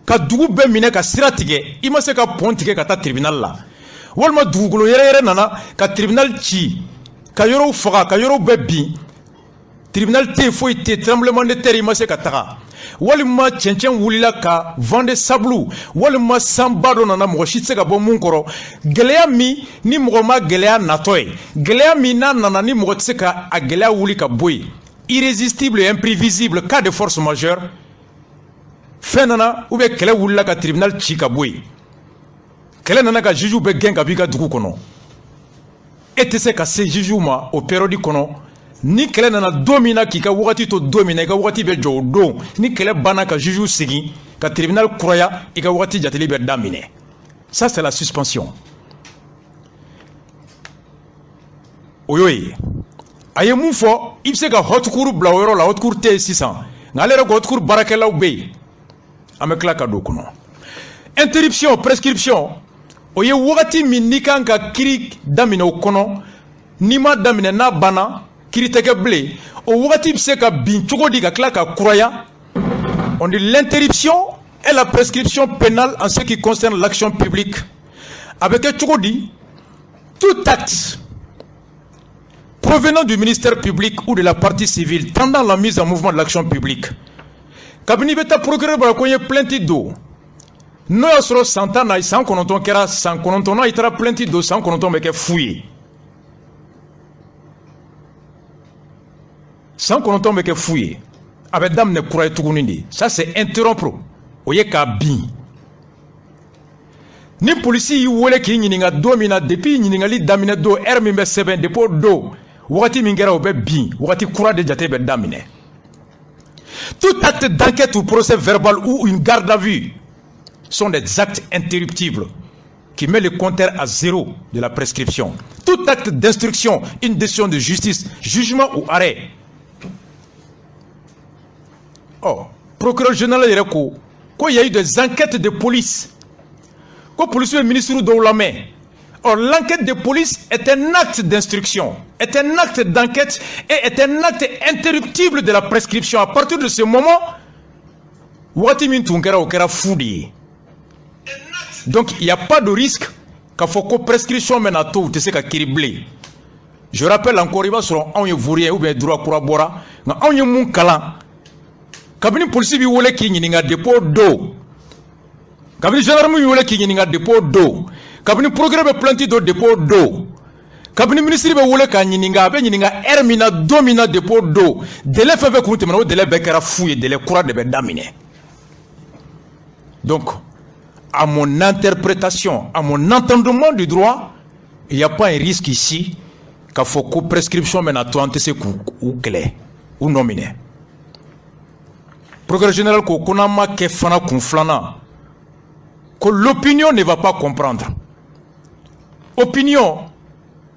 ka dugu be mine ka siratige ima se ka pontige ka ta tribunal la walma dugukolo yere nana ka tribunal ci ka yoro faga ka yoro be bi tribunal te foi te tremblement de terre ima se ka taga walima cɛncɛn wulila ka vende sablu walima sanba dɔ nana mɔgɔ si tɛ se ka bɔ mun kɔrɔ gɛlɛya min ni mɔgɔ ma gɛlɛya natɔ ye gɛlɛya min n'a nana ni mɔgɔ tɛ se ka a gɛlɛya wuli ka bɔ yen irrésistible et imprévisible cas de force majeure fɛn nana ou bien kɛlɛ wulila ka tribunal ci ka bɔ yen kɛlɛ nana ka juge bɛ gɛn ka b'i ka dugu kɔnɔ e tɛ se ka se juge ma o période kɔnɔ ni kɛlɛ nana don min na k'i ka wagati to don min na i ka wagati bɛ jɔ o don ni kɛlɛ banna ka juge sigi ka tribunal kuraya i ka wagati jateli bɛ daminɛ ça c'est la suspension o y'o ye a ye mun fɔ i bɛ se ka haute cour bila o yɔrɔ la haute cour tɛ yen sisan nka ale yɛrɛ ka haute cour baarakɛlaw bɛ yen an bɛ tila ka don o kɔnɔ interruption prescription o ye wagati min n'i kan ka kiiri daminɛ o kɔnɔ n'i ma daminɛ n'a banna kiiri tɛ kɛ bilen o wagati bɛ se ka bin cogo di ka tila ka kuraya. On dit l'interruption et la prescription pénale en ce qui concerne l'action publique avec un cogo di tout acte provenant du ministère public ou de la partie civile tendant la mise en mouvement de l'action publique kabini bɛ taa procureur bara ko n ye plainte do n'o y'a sɔrɔ san tan na san kɔnɔntɔn kɛra san kɔnɔntɔnna i taara plainte do san kɔnɔntɔn bɛ kɛ fu ye san kɔnɔntɔn bɛ kɛ fu ye a bɛ daminɛ kura ye tuguni de ça c'est interrompre o ye k'a bin ni polisi y'i wele k'i ɲininka don min na depuis ɲininkali daminɛ don heure min bɛ sɛbɛn depuis o don wagati min kɛra o bɛ bin wagati kura de jate bɛ daminɛ. Tout acte d'enquête ou procès verbal ou une garde à vue sont des actes interruptibles qui met le compteur à zéro de la prescription. Tout acte d'instruction, une décision de justice, jugement ou arrêt. Oh, procureur général yɛrɛ ko il y a eu des enquêtes de police. Ko police bɛ ministre dɔw lamɛn. Or, l'enquête de police est un acte d'instruction, est un acte d'enquête et est un acte interruptible de la prescription. À partir de ce moment, wagati min tun kɛra o kɛra fu de ye. Donc, il n'y a pas de risque k'a fɔ ko prescription mɛna to u tɛ se ka kiiri bilen. Je rappelle encore, i b'a sɔrɔ anw ye vaurien ou bien droit kura bɔra nka anw ye mun kalan kabini polisi b'i wele k'i ɲininka depuis o don kabini gendarme b'i wele k'i ɲininka depuis o don kabini procureur bɛ plainte do depuis o don kabini ministre bɛ wele k'a ɲininka a bɛ ɲininka heure min na don min na depuis o don délai fɛn fɛn kun tɛmɛna o délai bɛɛ kɛra fu ye délai kura de bɛ daminɛ. Donc à mon interprétation, à mon entendement du droit, il n'y a pas un risque ici k'a fɔ ko prescription mɛna to an tɛ se k'u kɛlɛ u nɔ minɛ. Procureur général ko n'an ma kɛ fana kun filanan ko l'opinion ne va pas comprendre. Opinion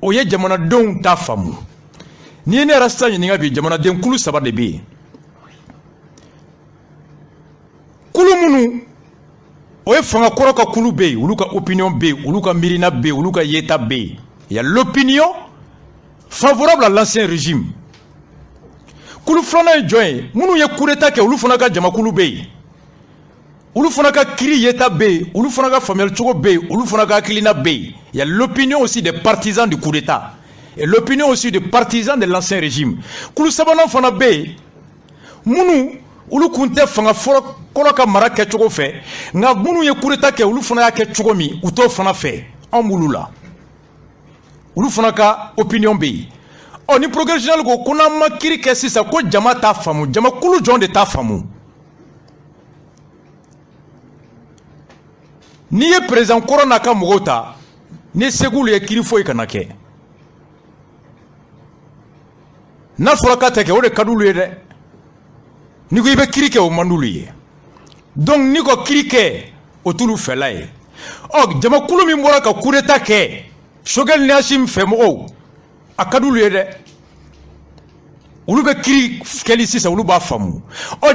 o ye jamanadenw t'a faamu. N'i ye ne yɛrɛ sisan ɲininka bi jamanaden kulu saba de bɛ yen. Kulu minnu o ye fanga kɔrɔ ka kulu bɛ yen olu ka opinion bɛ yen olu ka miirina bɛ yen olu ka yeta bɛ yen. Il y a l'opinion favorable à l'ancien régime. Kulu filanan ye jɔn ye minnu ye coup d'état kɛ olu fana ka jamakulu bɛ yen olu fana ka kiiri yeta bɛ yen olu fana ka faamuyali cogo bɛ yen olu fana ka hakilina bɛ yen. Il y a l'opinion aussi des partisans du coup d'état et l'opinion aussi des partisans de l'ancien régime. Kulu sabanan fana bɛ yen minnu olu kun tɛ fanga fɔlɔ ka mara kɛcogo fɛ nka minnu ye coup d'état kɛ olu fana y'a kɛ cogo min u t'o fana fɛ anw b'olu la olu fana ka opinion bɛ yen. Ɔ ni procureur général ko n'an ma kiiri kɛ sisan ko jama t'a faamu jamakulu jɔn de t'a faamu Ni ye président Corona ka mogota ni segulu ye kiri foyi kana kɛ. Na fɔra ka tɛ kɛ o de ka d'ulu ye dɛ. Ni ko i bɛ kiri kɛ o man d'ulu ye. Donc ni ko kiri kɛ o t'ulu fɛla ye. Jamakulu min bɔra ka coup d'état kɛ Choguel ni Hashim fɛ mɔgɔw a ka d'ulu ye dɛ. Olu bɛ kiri kɛli sisan olu b'a faamu.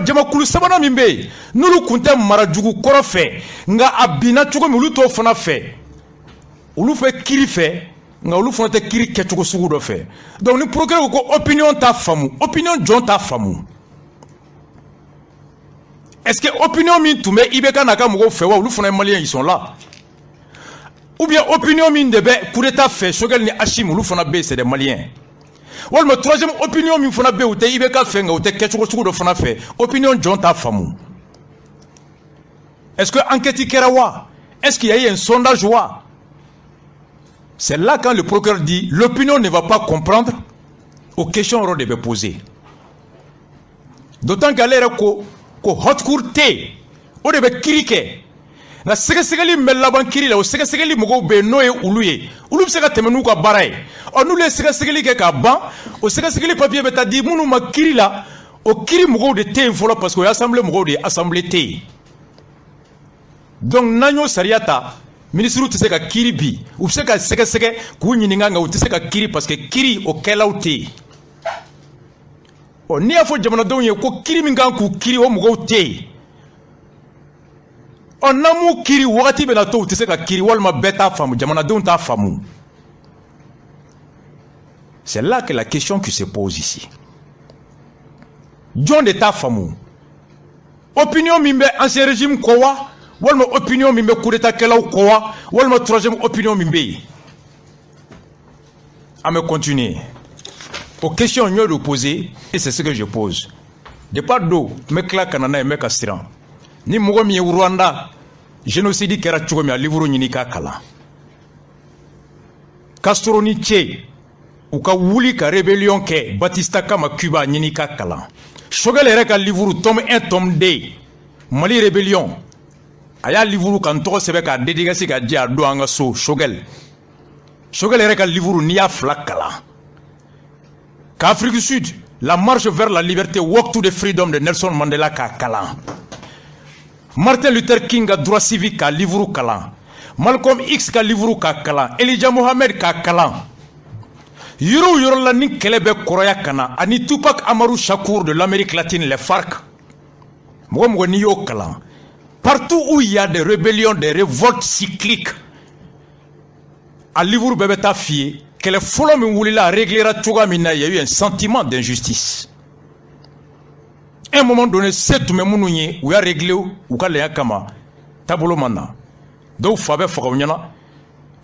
Jamakulu sabanan min bɛ yen n'olu kun tɛ marajugu kɔrɔ fɛ nka a binna cogo min olu t'o fana fɛ. Olu fɛ kiri fɛ nka olu fana tɛ kiri kɛcogo sugu dɔ fɛ. Donc ni procureur ko opinion t'a faamu, opinion jɔn t'a faamu. Est-ce que opinion min tun bɛ IBK n'a ka mɔgɔw fɛ wa olu fana ye Maliens ils sont là? Ou bien opinion min de bɛ coup d'état fɛ Choguel ni Hashim olu fana bɛ yen c'est des Maliens. Walima troisième opinion min fana bɛ yen u tɛ IBK fɛ nka u tɛ kɛcogo sugu dɔ fana fɛ opinion jɔn t'a faamu. Est-ce que enquête kɛra wa? Est-ce qu'il y a eu un sondage wa? C'est là quand le procureur dit l'opinion ne va pas comprendre aux questions de be poser. D'autant qu'elle est ko haute cour te o de be kiri kɛ. Na sɛgɛsɛgɛli min bɛ laban kiri la o sɛgɛsɛgɛli mɔgɔw bɛ yen n'o ye olu ye. Olu bɛ se ka tɛmɛ n'u ka baara ye. N'olu ye sɛgɛsɛgɛli kɛ k'a ban o sɛgɛsɛgɛli papier bɛ taa di minnu ma kiri la o kiri mɔgɔw de tɛ yen fɔlɔ parce que o ye assemblée mɔgɔw de ye assemblée tɛ yen. Donc n'an y'o sariya ta ministre tɛ se ka kiri bi u bɛ se ka sɛgɛsɛgɛ k'u ɲininka nka u tɛ se ka kiri parce que kiri o kɛlaw tɛ yen. N'i y'a fɔ jamanadenw ye ko kiri min kan k'u kiri o mɔgɔw tɛ yen. N'an m'u kiri wagati bɛ na to u tɛ se ka kiri walima bɛɛ t'a faamu jamanadenw t'a faamu. C'est là que la question qui se pose ici. Jɔn de t'a faamu. Opinion min bɛ ancien régime kɔ wa walima opinion min bɛ coup d'état kɛlaw kɔ wa walima troisième opinion min bɛ yen. On va continuer. Aux questions on y poser et c'est ce que je pose. De part d'eau, me kla kanana et me kastiran. Ni mɔgɔ min ye Rwanda génocide kɛra cogo min a livre ɲini k'a kalan. Castro ni Che u ka wuli ka rébellion kɛ Batista kama Cuba ɲini k'a kalan. Choguel yɛrɛ ka livre tome 1 tome 2 Mali rébellion a y'a livre kan tɔgɔ sɛbɛn k'a dédicace ka di a don an ka so Choguel yɛrɛ ka livre n'i y'a fila kalan. Qu'Afrique du Sud la marche vers la liberté walk to the freedom de Nelson Mandela k'a kalan. Martin Luther King ka droit civique ka livre kalan. Malcolm X ka livre ka kalan. Elijah Mohamed ka kalan. Yoro la ni kɛlɛ bɛ kɔrɔya kana ani Tupac Amaru Shakur de l'Amérique latine les FARC. Mɔgɔ n'i y'o kalan. Partout où il y a des rébellions, des révoltes cycliques, a livre bɛɛ bɛ taa f'i ye kɛlɛ fɔlɔ min wulila a réglera cogoya min na il y a eu un sentiment d'injustice. À un moment donné, c'est tout le monde qui a réglé ou qui a kama tabolo mana. Donc Fabé Fagaounyana.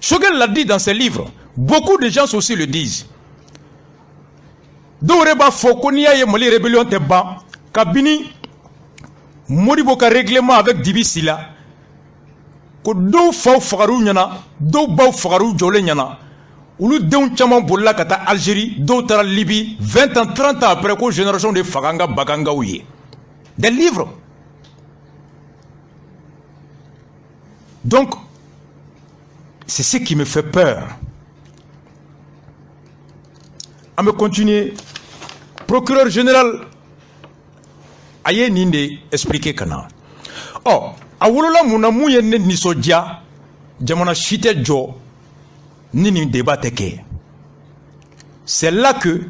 Choguel l'a dit dans ses livres. Beaucoup de gens aussi le disent. Donc Reba Fokonia et Mali rébellion te ban. Kabini Modibo ka règlement avec Dibi Sila. Ko do faw Fagarou nyana, do baw Fagarou jolé nyana. Ulu deun chaman bolla kata Algérie, d'autres Libye, 20 ans, 30 ans après que génération de Faganga Baganga ouye. Des livres. Donc, c'est ce qui me fait peur. On me continuer. Procureur général Aye Ninde expliqué kana. Oh, awolola muna mouye ne nisodia, jamana chite jo. Ni débat teke. C'est là que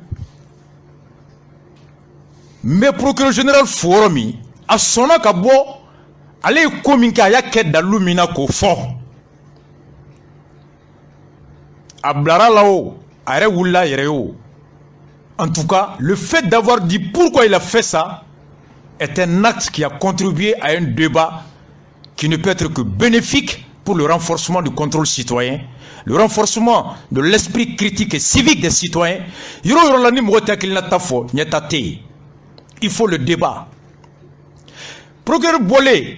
mes procureurs général Foromi a sonna kabo allez kominka ya ket dalumina ko fo ablara lao are wula yereo. En tout cas, le fait d'avoir dit pourquoi il a fait ça est un acte qui a contribué à un débat qui ne peut être que bénéfique pour le renforcement du contrôle citoyen, le renforcement de l'esprit critique et civique des citoyens. Il faut le débat. Procureur Bolé